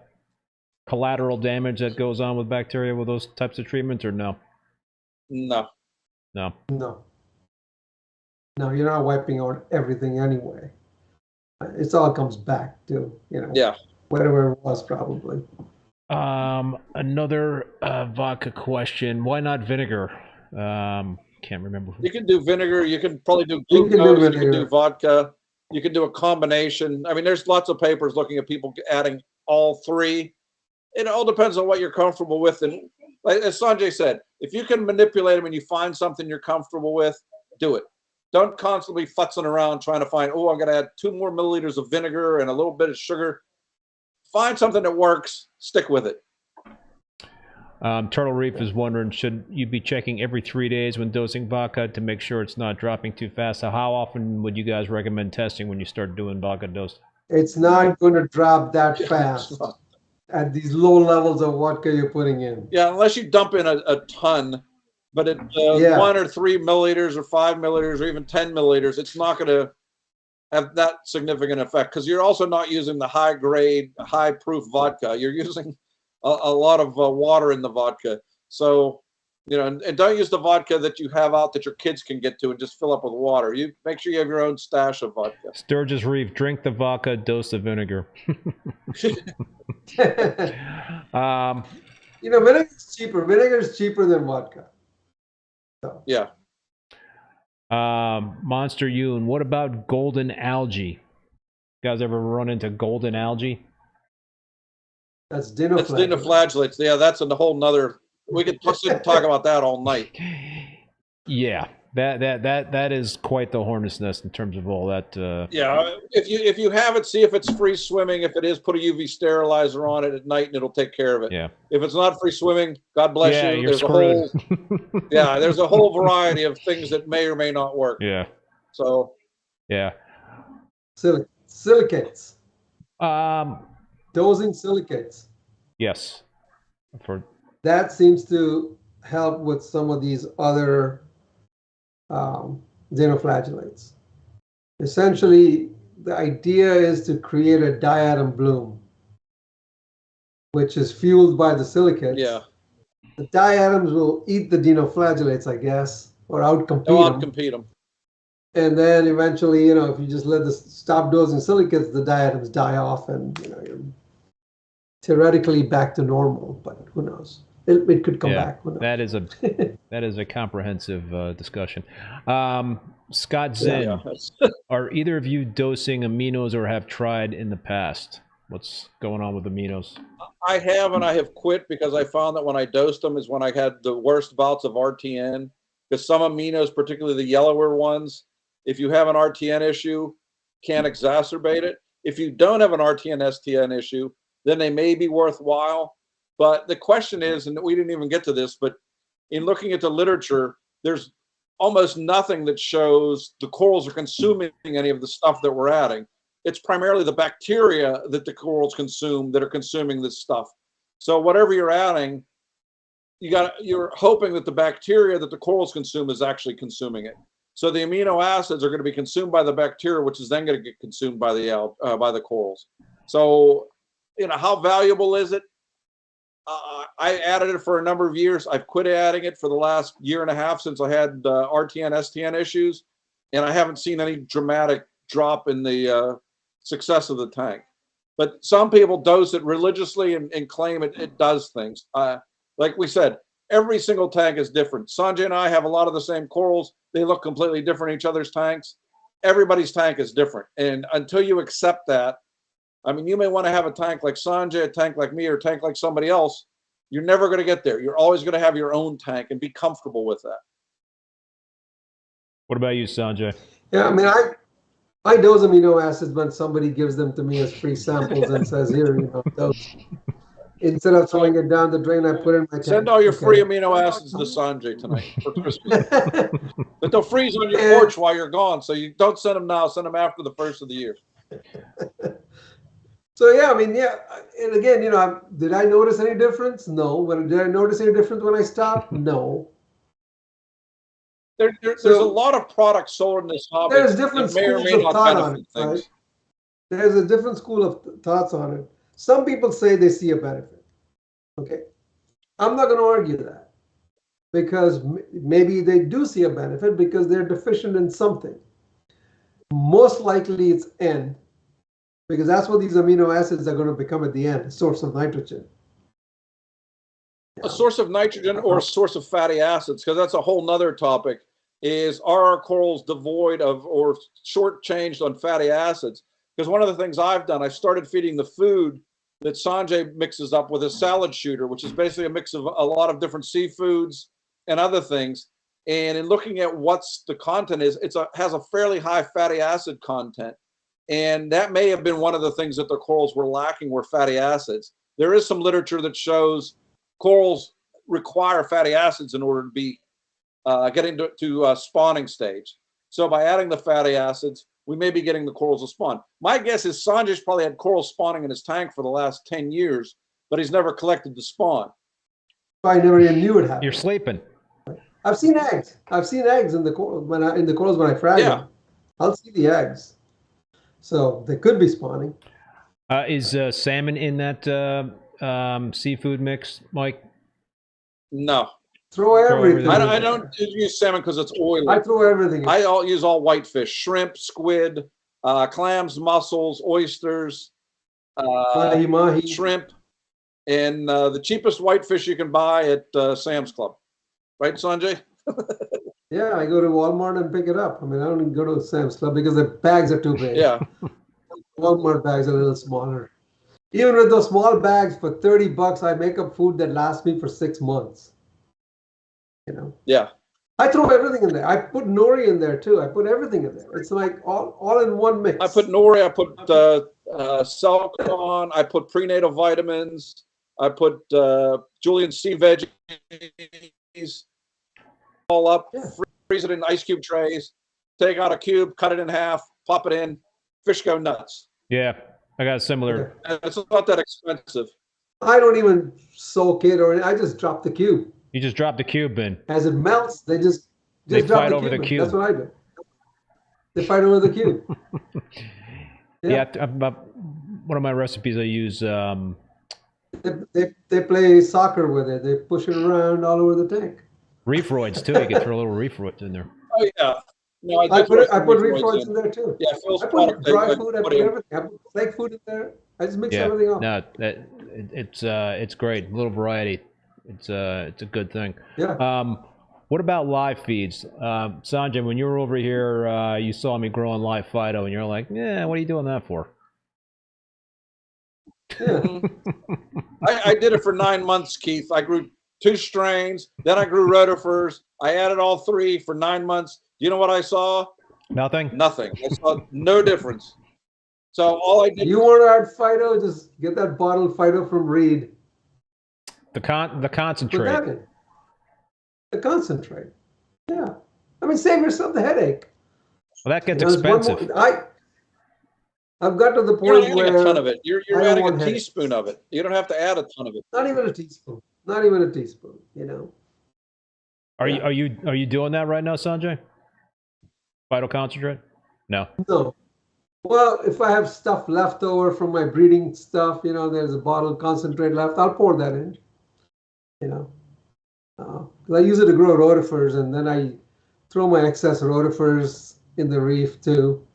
S2: collateral damage that goes on with bacteria with those types of treatments, or no?
S3: No.
S2: No.
S4: No. No, you're not wiping out everything anyway. It all comes back to,
S3: Yeah.
S4: whatever it was probably.
S2: Another vodka question. Why not vinegar? Can't remember.
S3: You can do vinegar. You can probably do
S4: You can do
S3: glucose. You can do
S4: vinegar.
S3: vodka. You can do a combination. I mean, there's lots of papers looking at people adding all three. It all depends on what you're comfortable with. And like as Sanjay said, if you can manipulate them and you find something you're comfortable with, do it. Don't constantly futzing around trying to find, oh, I'm going to add 2 more milliliters of vinegar and a little bit of sugar. Find something that works. Stick with it.
S2: Turtle Reef is wondering, should you be checking every 3 days when dosing vodka to make sure it's not dropping too fast? So how often would you guys recommend testing when you start doing vodka dose?
S4: It's not going to drop that fast at these low levels of vodka you're putting in.
S3: Yeah, unless you dump in a ton. But at 1 or 3 milliliters or 5 milliliters or even 10 milliliters, it's not going to have that significant effect because you're also not using the high grade, high proof vodka. You're using a lot of water in the vodka. So, and don't use the vodka that you have out that your kids can get to and just fill up with water. You make sure you have your own stash of vodka.
S2: Sturgis Reef, drink the vodka, dose the vinegar.
S4: Vinegar is cheaper. Vinegar is cheaper than vodka. So.
S3: Yeah.
S2: Monster Yoon, what about golden algae? You guys ever run into golden algae?
S4: That's dinoflagellates.
S3: That's dinoflagellates. Yeah, that's a whole nother. We could talk about that all night.
S2: Yeah, that is quite the hornet's nest in terms of all that.
S3: Yeah, if you have it, see if it's free swimming. If it is, put a UV sterilizer on it at night, and it'll take care of it.
S2: Yeah.
S3: If it's not free swimming, God bless you.
S2: You're screwed.
S3: There's a whole variety of things that may or may not work.
S2: Yeah.
S3: So.
S2: Yeah.
S4: Silicates. Dosing silicates.
S2: Yes.
S4: That seems to help with some of these other dinoflagellates. Essentially, the idea is to create a diatom bloom, which is fueled by the silicates.
S3: Yeah.
S4: The diatoms will eat the dinoflagellates, I guess, or outcompete them. And then eventually, if you just stop dosing silicates, the diatoms die off, and you're theoretically back to normal. But who knows? It could come back.
S2: That is a comprehensive discussion. Scott Zinn, are either of you dosing aminos or have tried in the past? What's going on with aminos?
S3: I have, and I have quit because I found that when I dosed them is when I had the worst bouts of RTN. Because some aminos, particularly the yellower ones, if you have an RTN issue, can exacerbate it. If you don't have an RTN-STN issue, then they may be worthwhile. But the question is, and we didn't even get to this, but in looking at the literature, there's almost nothing that shows the corals are consuming any of the stuff that we're adding. It's primarily the bacteria that the corals consume that are consuming this stuff. So whatever you're adding, you're hoping that the bacteria that the corals consume is actually consuming it. So the amino acids are going to be consumed by the bacteria, which is then going to get consumed by the corals. So, how valuable is it? I added it for a number of years. I've quit adding it for the last year and a half since I had RTN, STN issues, and I haven't seen any dramatic drop in the success of the tank. But some people dose it religiously and claim it does things. Like we said, every single tank is different. Sanjay and I have a lot of the same corals. They look completely different in each other's tanks. Everybody's tank is different. And until you accept that, I mean, you may want to have a tank like Sanjay, a tank like me, or a tank like somebody else. You're never going to get there. You're always going to have your own tank and be comfortable with that.
S2: What about you, Sanjay?
S4: Yeah, I mean, I dose amino acids when somebody gives them to me as free samples and says, here, dose. Instead of throwing it down the drain, I put it in my tank.
S3: Send all your free amino acids to Sanjay tonight for Christmas. But they'll freeze on your porch while you're gone. So you don't send them now. Send them after the first of the year.
S4: So, yeah, I mean, yeah. And again, did I notice any difference? No. Did I notice any difference when I stopped? No.
S3: There's a lot of products sold in this hobby.
S4: There's different schools of thought on it, right? There's a different school of thoughts on it. Some people say they see a benefit. Okay. I'm not going to argue that. because maybe they do see a benefit because they're deficient in something. Most likely it's N, because that's what these amino acids are going to become at the end, a source of nitrogen.
S3: A source of nitrogen or a source of fatty acids, because that's a whole nother topic, is are our corals devoid of or shortchanged on fatty acids? Because one of the things I've done, I started feeding the food that Sanjay mixes up with a salad shooter, which is basically a mix of a lot of different seafoods and other things. And in looking at what's the content is, has a fairly high fatty acid content. And that may have been one of the things that the corals were lacking, were fatty acids. There is some literature that shows corals require fatty acids in order to be getting to spawning stage. So by adding the fatty acids, we may be getting the corals to spawn. My guess is Sanjay's probably had corals spawning in his tank for the last 10 years, but he's never collected the spawn.
S4: I never even knew it happened.
S2: You're sleeping.
S4: I've seen eggs. I've seen eggs in the corals when I frag them. I'll see the eggs. So they could be spawning.
S2: Is salmon in that seafood mix, Mike?
S3: No.
S4: Throw everything.
S3: I don't use salmon because it's oily.
S4: I throw everything.
S3: I use all whitefish: shrimp, squid, clams, mussels, oysters,
S4: mahi.
S3: shrimp, and the cheapest whitefish you can buy at Sam's Club. Right, Sanjay?
S4: Yeah, I go to Walmart and pick it up. I mean, I don't even go to Sam's Club because the bags are too big.
S3: Yeah.
S4: Walmart bags are a little smaller. Even with those small bags, for $30, I make up food that lasts me for 6 months. You know?
S3: Yeah.
S4: I throw everything in there. I put nori in there too. I put everything in there. It's like all in one mix.
S3: I put nori, I put Selcon, I put prenatal vitamins, I put Julian C veggies, all up, freeze it in ice cube trays, take out a cube, cut it in half, pop it in, fish go nuts.
S2: Yeah, I got a similar.
S3: And it's not that expensive.
S4: I don't even soak it or I just drop the cube.
S2: You just drop the cube in.
S4: As it melts, they just
S2: they
S4: drop
S2: fight
S4: the
S2: over
S4: cube
S2: the
S4: in.
S2: cube.
S4: That's what I do. They fight over the cube.
S2: One of my recipes I use.
S4: They play soccer with it. They push it around all over the tank.
S2: Reef roids too. You can throw a little reef roids in there.
S3: Oh yeah. No,
S4: I put reef roids in there too.
S3: Yeah, Phil's
S4: I put
S3: product,
S4: dry food. I put everything. I put flake food in there. I just mix everything up.
S2: No, it's great. A little variety. It's a good thing.
S4: Yeah.
S2: What about live feeds? Sanjay, when you were over here, you saw me growing live Fido, and you're like, "Yeah, what are you doing that for?"
S4: Yeah.
S3: I did it for 9 months, Keith. I grew 2 strains, then I grew rotifers. I added all 3 for 9 months. You know what I saw?
S2: Nothing.
S3: Nothing. I saw no difference. So all I did.
S4: You want to add Fido? Just get that bottle of Fido from Reed.
S2: The concentrate.
S4: Put that in. The concentrate. Yeah. I mean, save yourself the headache.
S2: Well, that gets expensive.
S4: I've got to the
S3: You're
S4: point
S3: not adding
S4: where
S3: a ton of it. You're adding a
S4: headache.
S3: teaspoon of it. You don't have to add a ton of it.
S4: Not even a teaspoon. Not even a teaspoon. You know.
S2: Are you doing that right now, Sanjay? Fido concentrate? No.
S4: No. Well, if I have stuff left over from my breeding stuff, you know, there's a bottle of concentrate left, I'll pour that in. You know, I use it to grow rotifers, and then I throw my excess rotifers in the reef too.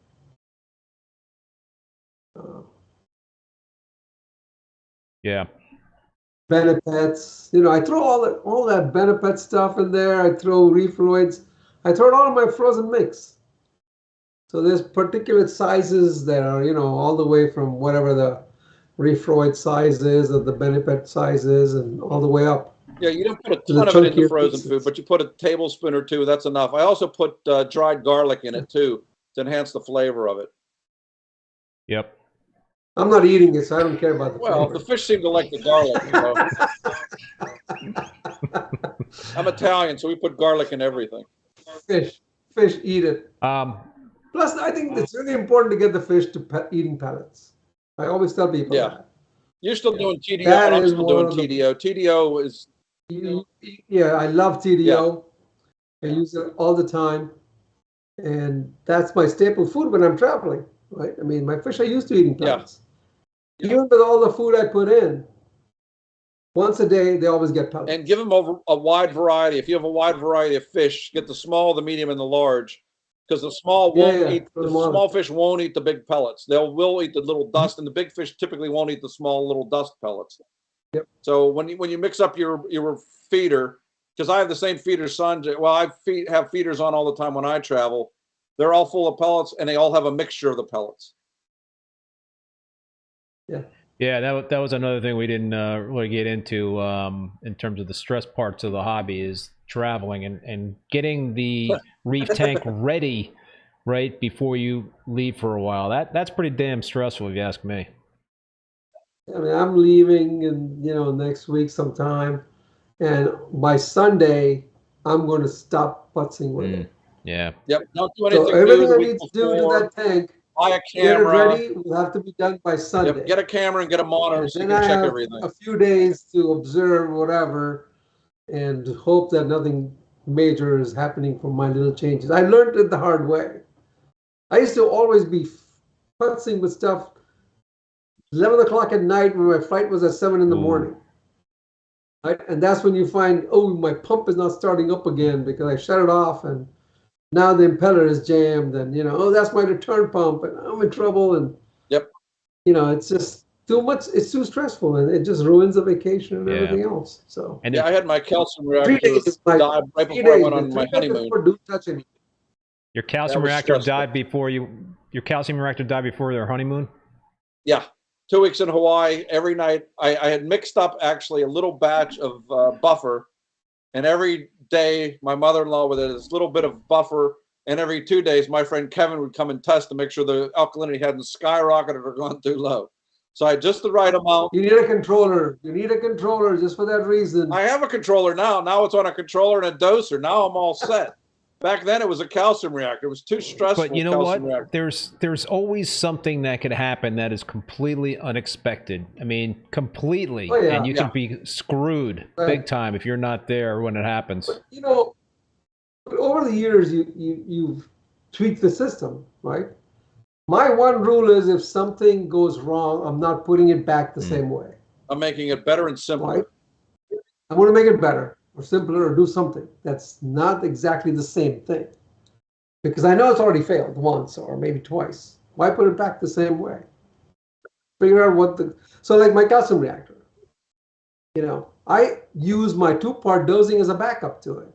S2: Yeah.
S4: Benefits, you know, I throw all that benefit stuff in there. I throw reefroids. I throw it all in my frozen mix. So there's particular sizes that are, you know, all the way from whatever the reefroid size is, or the benefit size is, and all the way up.
S3: Yeah, you don't put a ton of it in the frozen food, but you put a tablespoon or 2. That's enough. I also put dried garlic in it too to enhance the flavor of it.
S2: Yep.
S4: I'm not eating it, so I don't care about the
S3: flavor. The fish seem to like the garlic. You know? I'm Italian, so we put garlic in everything.
S4: Fish eat it. Plus, I think it's really important to get the fish to eating pellets. I always tell people that.
S3: You're still doing TDO, and I'm still doing TDO. TDO is...
S4: Yeah, I love TDO. I use it all the time. And that's my staple food when I'm traveling, right? I mean, my fish are used to eating pellets. Even with all the food I put in, Once a day, they always get pellets.
S3: And give them a wide variety. If you have a wide variety of fish, get the small, the medium, and the large, because the small won't eat. The small fish won't eat the big pellets. Will eat the little dust, and the big fish typically won't eat the small little dust pellets.
S4: Yep.
S3: So when you mix up your feeder, because I have the same feeder Sanjay. Well, I have feeders on all the time when I travel. They're all full of pellets, and they all have a mixture of the pellets.
S4: Yeah.
S2: Yeah, that was another thing we didn't really get into in terms of the stress parts of the hobby is traveling and getting the reef tank ready right before you leave for a while. That's pretty damn stressful if you ask me.
S4: I mean, I'm leaving in, next week sometime, and by Sunday, I'm going to stop putzing with it.
S2: Yeah.
S3: Yep. Don't do anything.
S4: So everything I need to do to that tank,
S3: buy a camera.
S4: Get it ready, will have to be done by Sunday.
S3: Yep, get a camera and get a monitor so you can check everything.
S4: A few days to observe whatever and hope that nothing major is happening from my little changes. I learned it the hard way. I used to always be putzing with stuff 11 o'clock at night when my flight was at 7 in the morning. Right? And that's when you find, oh, my pump is not starting up again because I shut it off and now the impeller is jammed and, oh, that's my return pump and I'm in trouble. And, it's just too much. It's too stressful and it just ruins the vacation and everything else. So,
S2: and
S3: I had my calcium reactor die right before I went on my honeymoon.
S4: Don't touch anything.
S2: Your calcium reactor died before your calcium reactor died before their honeymoon?
S3: Yeah. 2 weeks in Hawaii. Every night I had mixed up actually a little batch of buffer, and every day my mother-in-law with this little bit of buffer, and every 2 days my friend Kevin would come and test to make sure the alkalinity hadn't skyrocketed or gone too low. So I had just the right amount.
S4: You need a controller. You need a controller just for that reason.
S3: I have a controller now. Now it's on a controller and a doser. Now I'm all set. Back then it was a calcium reactor. It was too stressful.
S2: But you know what? There's always something that could happen that is completely unexpected. I mean, completely. Oh, yeah. And you can be screwed big time if you're not there when it happens.
S4: But, over the years you've tweaked the system, right? My one rule is if something goes wrong, I'm not putting it back the same way.
S3: I'm making it better and simpler.
S4: Right? I want to make it better or simpler or do something that's not exactly the same thing. Because I know it's already failed once or maybe twice. Why put it back the same way? Figure out so like my calcium reactor, I use my 2-part dosing as a backup to it.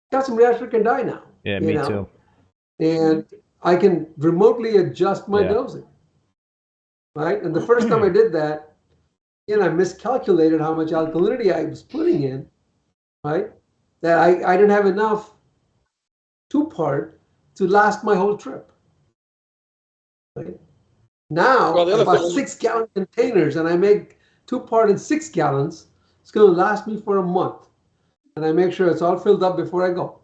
S4: Calcium reactor can die now.
S2: Yeah, me too.
S4: And I can remotely adjust my dosing, right? And the first time I did that, I miscalculated how much alkalinity I was putting in, right? That I didn't have enough 2-part to last my whole trip. Right? Now, about 6-gallon containers, and I make 2-part in 6 gallons. It's going to last me for a month, and I make sure it's all filled up before I go.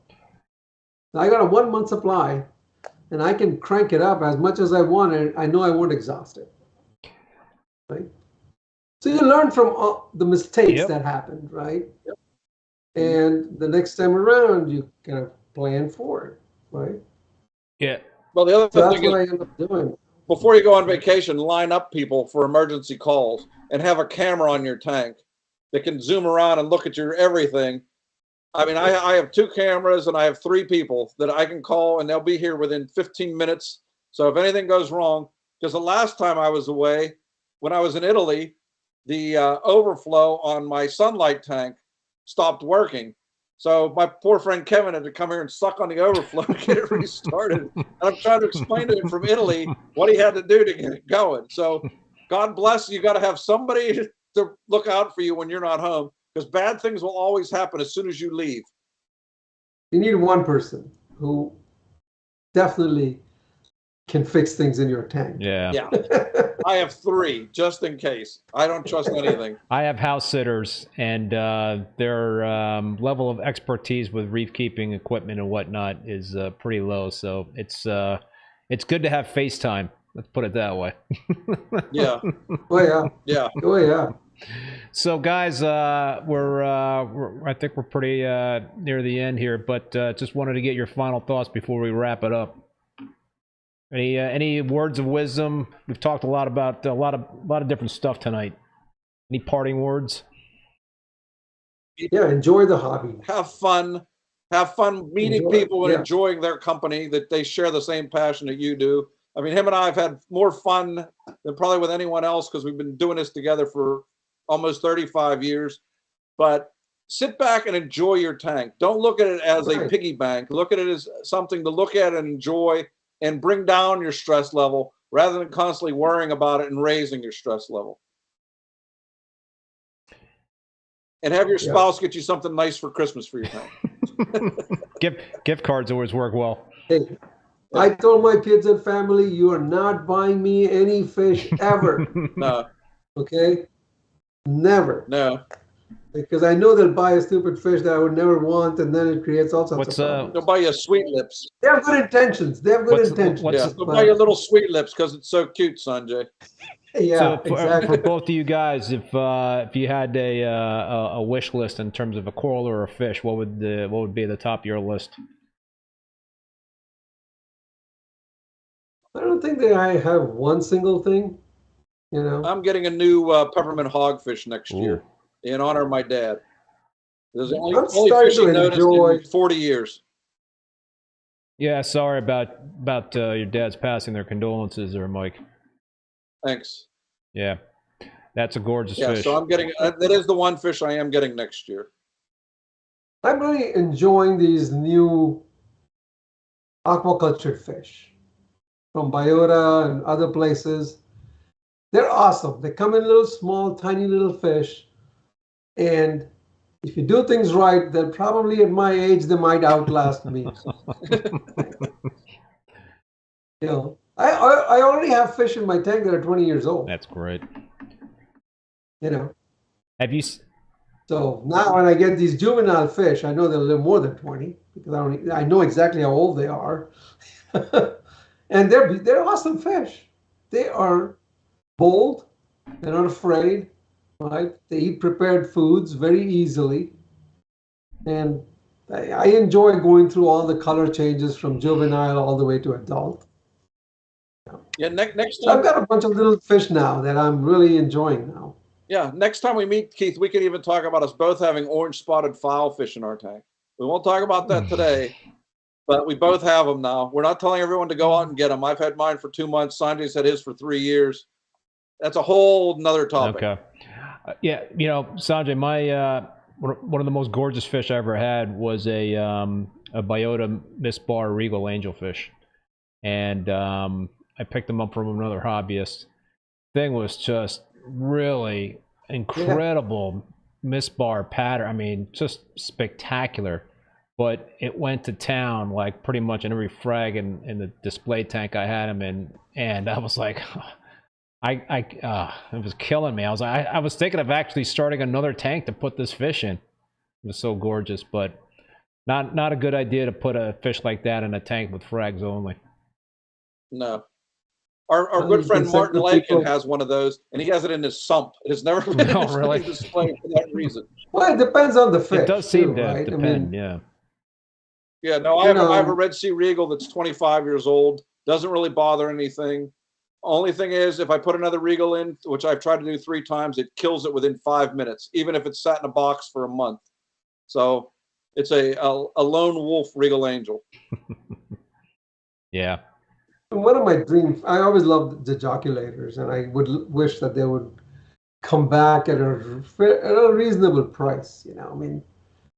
S4: Now I got a 1-month supply. And I can crank it up as much as I want, and I know I won't exhaust it. Right? So you learn from all the mistakes that happened, right? Yep. And the next time around, you kind of plan for it, right?
S2: Yeah.
S3: Well, the other thing is,
S4: I end up doing.
S3: Before you go on vacation, line up people for emergency calls and have a camera on your tank that can zoom around and look at your everything. I mean, I have 2 cameras and I have 3 people that I can call and they'll be here within 15 minutes. So if anything goes wrong, because the last time I was away, when I was in Italy, the overflow on my sunlight tank stopped working. So my poor friend Kevin had to come here and suck on the overflow and get it restarted. And I'm trying to explain to him from Italy what he had to do to get it going. So God bless you. Got to have somebody to look out for you when you're not home. Because bad things will always happen as soon as you leave.
S4: You need one person who definitely can fix things in your tank.
S2: Yeah.
S3: Yeah. I have 3 just in case. I don't trust anything.
S2: I have house sitters, and their level of expertise with reef keeping equipment and whatnot is pretty low. So it's good to have FaceTime. Let's put it that way.
S3: Yeah.
S4: Oh yeah.
S3: Yeah.
S4: Oh yeah.
S2: So guys, I think we're pretty near the end here, but just wanted to get your final thoughts before we wrap it up. Any words of wisdom? We've talked a lot about a lot of different stuff tonight. Any parting words?
S3: people.
S4: Yeah, enjoy the hobby.
S3: Have fun meeting
S4: Enjoy it,
S3: people and
S4: yeah.
S3: enjoying their company, that they share the same passion that you do. I mean, him and I have had more fun than probably with anyone else, because we've been doing this together for almost 35 years. But sit back and enjoy your tank. Don't look at it as a piggy bank. Look at it as something to look at and enjoy, and bring down your stress level rather than constantly worrying about it and raising your stress level. And have your spouse get you something nice for Christmas for your tank.
S2: Gift cards always work well.
S4: Hey, I told my kids and family, you are not buying me any fish ever.
S3: No.
S4: Okay? Never.
S3: No.
S4: Because I know they'll buy a stupid fish that I would never want, and then it creates all sorts of problems.
S3: They'll buy you Sweet Lips.
S4: They have good intentions. They have good intentions.
S3: They'll buy you little Sweet Lips because it's so cute, Sanjay.
S4: Yeah,
S2: so
S4: exactly.
S2: For both of you guys, if you had a wish list in terms of a coral or a fish, what would be at the top of your list?
S4: I don't think that I have one single thing. You know,
S3: I'm getting a new peppermint hogfish next year in honor of my dad. There's the only fish he noticed in 40 years.
S2: Yeah, sorry about your dad's passing. Their condolences there, Mike.
S3: Thanks.
S2: Yeah, that's a gorgeous fish.
S3: So I'm getting that is the one fish I am getting next year.
S4: I'm really enjoying these new aquaculture fish from Biota and other places. They're awesome. They come in little small, tiny little fish. And if you do things right, then probably at my age, they might outlast me. You know, I already have fish in my tank that are 20 years old.
S2: That's great.
S4: You know.
S2: Have you?
S4: So now when I get these juvenile fish, I know they'll live more than 20 because I know exactly how old they are. And they're awesome fish. They are bold. They're not afraid. Right? They eat prepared foods very easily. And I enjoy going through all the color changes from juvenile all the way to adult.
S3: Yeah, next
S4: time I've got a bunch of little fish now that I'm really enjoying now.
S3: Yeah, next time we meet, Keith, we can even talk about us both having orange spotted filefish in our tank. We won't talk about that today, but we both have them now. We're not telling everyone to go out and get them. I've had mine for 2 months. Sanjay's had his for 3 years. That's a whole nother topic.
S2: Okay. Yeah, you know, Sanjay, my one of the most gorgeous fish I ever had was a Biota Misbar Regal Angelfish, and I picked them up from another hobbyist. Thing was just really incredible misbar pattern. I mean, just spectacular. But it went to town like pretty much in every frag in the display tank I had him in, and I was like, it was killing me. I was thinking of actually starting another tank to put this fish in. It was so gorgeous, but not a good idea to put a fish like that in a tank with frags only.
S3: No. Our good friend Martin Lakin has one of those, and he has it in his sump. It has never been displayed for that reason.
S4: Well, it depends on the fish.
S2: It does seem to
S4: right?
S2: depend,
S4: I mean,
S3: yeah. Yeah, no, I have a Red Sea Regal that's 25 years old. Doesn't really bother anything. Only thing is, if I put another Regal in, which I've tried to do 3 times, it kills it within 5 minutes, even if it's sat in a box for a month. So it's a lone wolf Regal Angel.
S2: Yeah.
S4: One of my dreams, I always loved the jockulators, and I would wish that they would come back at a reasonable price. You know, I mean,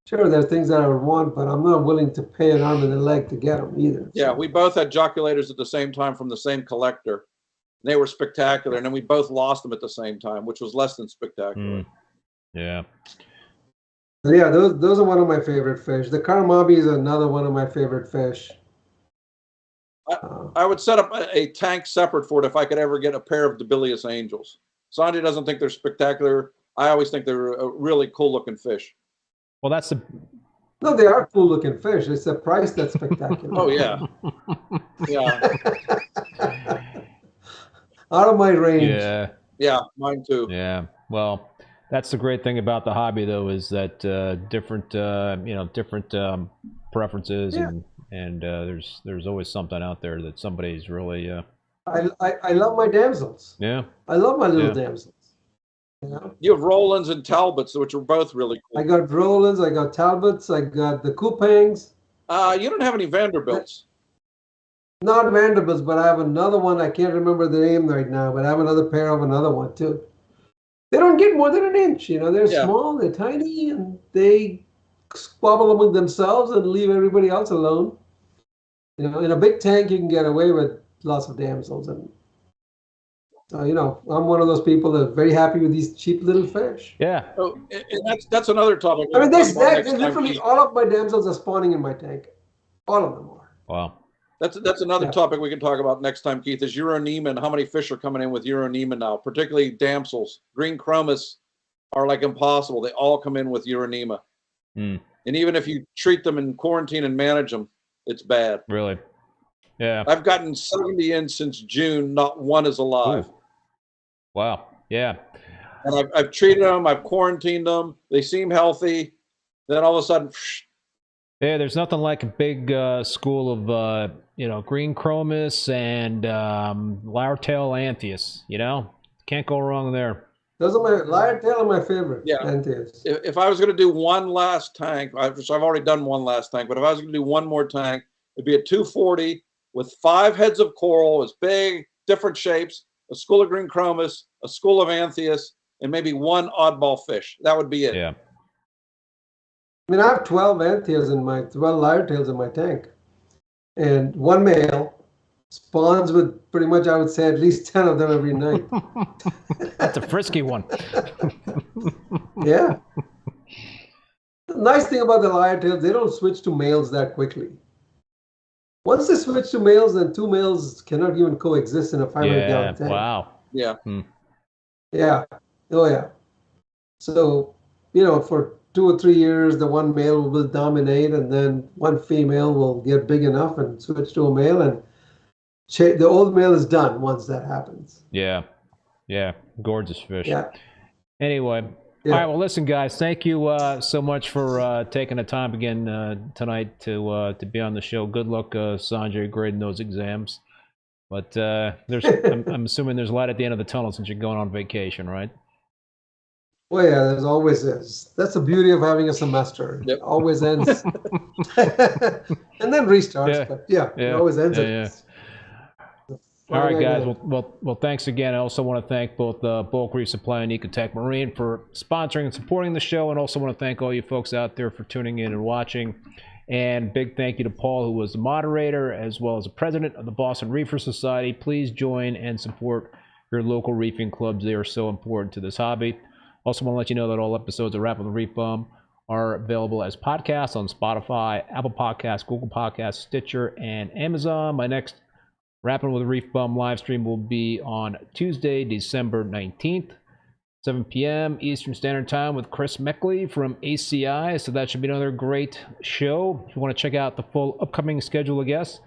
S4: sure, there are things that I would want, but I'm not willing to pay an arm and a leg to get them either.
S3: Yeah, we both had jockulators at the same time from the same collector. They were spectacular, and then we both lost them at the same time, which was less than spectacular.
S2: Yeah.
S4: Yeah, those are one of my favorite fish. The Karamabi is another one of my favorite fish.
S3: I would set up a tank separate for it if I could ever get a pair of Debilius Angels. Sanjay doesn't think they're spectacular. I always think they're a really cool-looking fish.
S2: Well, that's the...
S4: No, they are cool-looking fish. It's the price that's spectacular.
S3: Oh, yeah. Yeah.
S4: Out of my range.
S2: Yeah.
S3: Yeah, mine too.
S2: Yeah. Well, that's the great thing about the hobby, though, is that different preferences, and there's always something out there that somebody's really.
S4: I love my damsels.
S2: Yeah.
S4: I love my little damsels. Yeah.
S3: You have Roland's and Talbots, which are both really
S4: I
S3: cool.
S4: got Roland's, I got Talbots, I got the Coupangs.
S3: You don't have any Vanderbilts.
S4: Not Vanderbilts, but I have another one. I can't remember the name right now, but I have another pair of another one too. They don't get more than an inch, you know. They're
S3: Yeah.
S4: small, they're tiny, and they squabble among themselves and leave everybody else alone. You know, in a big tank, you can get away with lots of damsels, and you know, I'm one of those people that are very happy with these cheap little fish.
S2: Yeah.
S3: Oh, and that's another topic.
S4: I mean,
S3: we'll talk about next time,
S4: literally
S3: Keith.
S4: all of my damsels are spawning in my tank. All of them are.
S2: Wow.
S3: That's another
S4: Yeah.
S3: topic we can talk about next time, Keith, is Euronema and how many fish are coming in with Euronema now, particularly damsels. Green chromis are like impossible. They all come in with Euronema.
S2: Mm.
S3: And even if you treat them in quarantine and manage them, it's bad.
S2: Really? Yeah.
S3: I've gotten 70 in since June. Not one is alive.
S2: Ooh. Wow. Yeah.
S3: And I've treated them. I've quarantined them. They seem healthy. Then all of a sudden,
S2: Yeah, there's nothing like a big school of, you know, green chromis and lyre-tail anthias, you know? Can't go wrong there.
S4: Those are my lyre-tail are my favorite.
S3: Yeah.
S4: Antheas.
S3: if I was going to do one last tank, so I've already done one last tank, but if I was going to do one more tank, it'd be a 240 with 5 heads of coral, as big, different shapes, a school of green chromis, a school of anthias, and maybe one oddball fish. That would be it.
S2: Yeah.
S4: I mean, I have 12 anthias in my 12 lyre-tails in my tank, and one male spawns with pretty much, I would say, at least 10 of them every night.
S2: That's a frisky one.
S4: Yeah. The nice thing about the lyre-tails, they don't switch to males that quickly. Once they switch to males, then 2 males cannot even coexist in a 500
S2: Yeah.
S4: gallon tank.
S2: Wow.
S3: Yeah.
S4: Yeah. Oh, yeah. So, you know, for 2 or 3 years, the one male will dominate, and then one female will get big enough and switch to a male, and the old male is done once that happens.
S2: Yeah. Yeah. Gorgeous fish.
S4: Yeah.
S2: Anyway.
S4: Yeah.
S2: All right. Well, listen, guys. Thank you so much for taking the time again tonight to be on the show. Good luck, Sanjay, grading those exams. But there's, I'm assuming there's light at the end of the tunnel since you're going on vacation, right?
S4: Well, yeah, there's always is. That's the beauty of having a semester.
S3: Yep.
S4: It always ends. And then restarts.
S2: Yeah.
S4: But yeah,
S2: Yeah.
S4: it always ends.
S2: Yeah, All right, guys. Well, thanks again. I also want to thank both Bulk Reef Supply and Ecotech Marine for sponsoring and supporting the show, and also want to thank all you folks out there for tuning in and watching. And big thank you to Paul, who was the moderator, as well as the president of the Boston Reefer Society. Please join and support your local reefing clubs. They are so important to this hobby. Also want to let you know that all episodes of Rappin With ReefBum are available as podcasts on Spotify, Apple Podcasts, Google Podcasts, Stitcher, and Amazon. My next Rappin With ReefBum live stream will be on Tuesday, December 19th, 7 p.m. Eastern Standard Time with Chris Meckley from ACI. So that should be another great show. If you want to check out the full upcoming schedule of guests,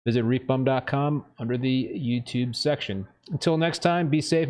S2: visit reefbum.com under the YouTube section. Until next time, be safe.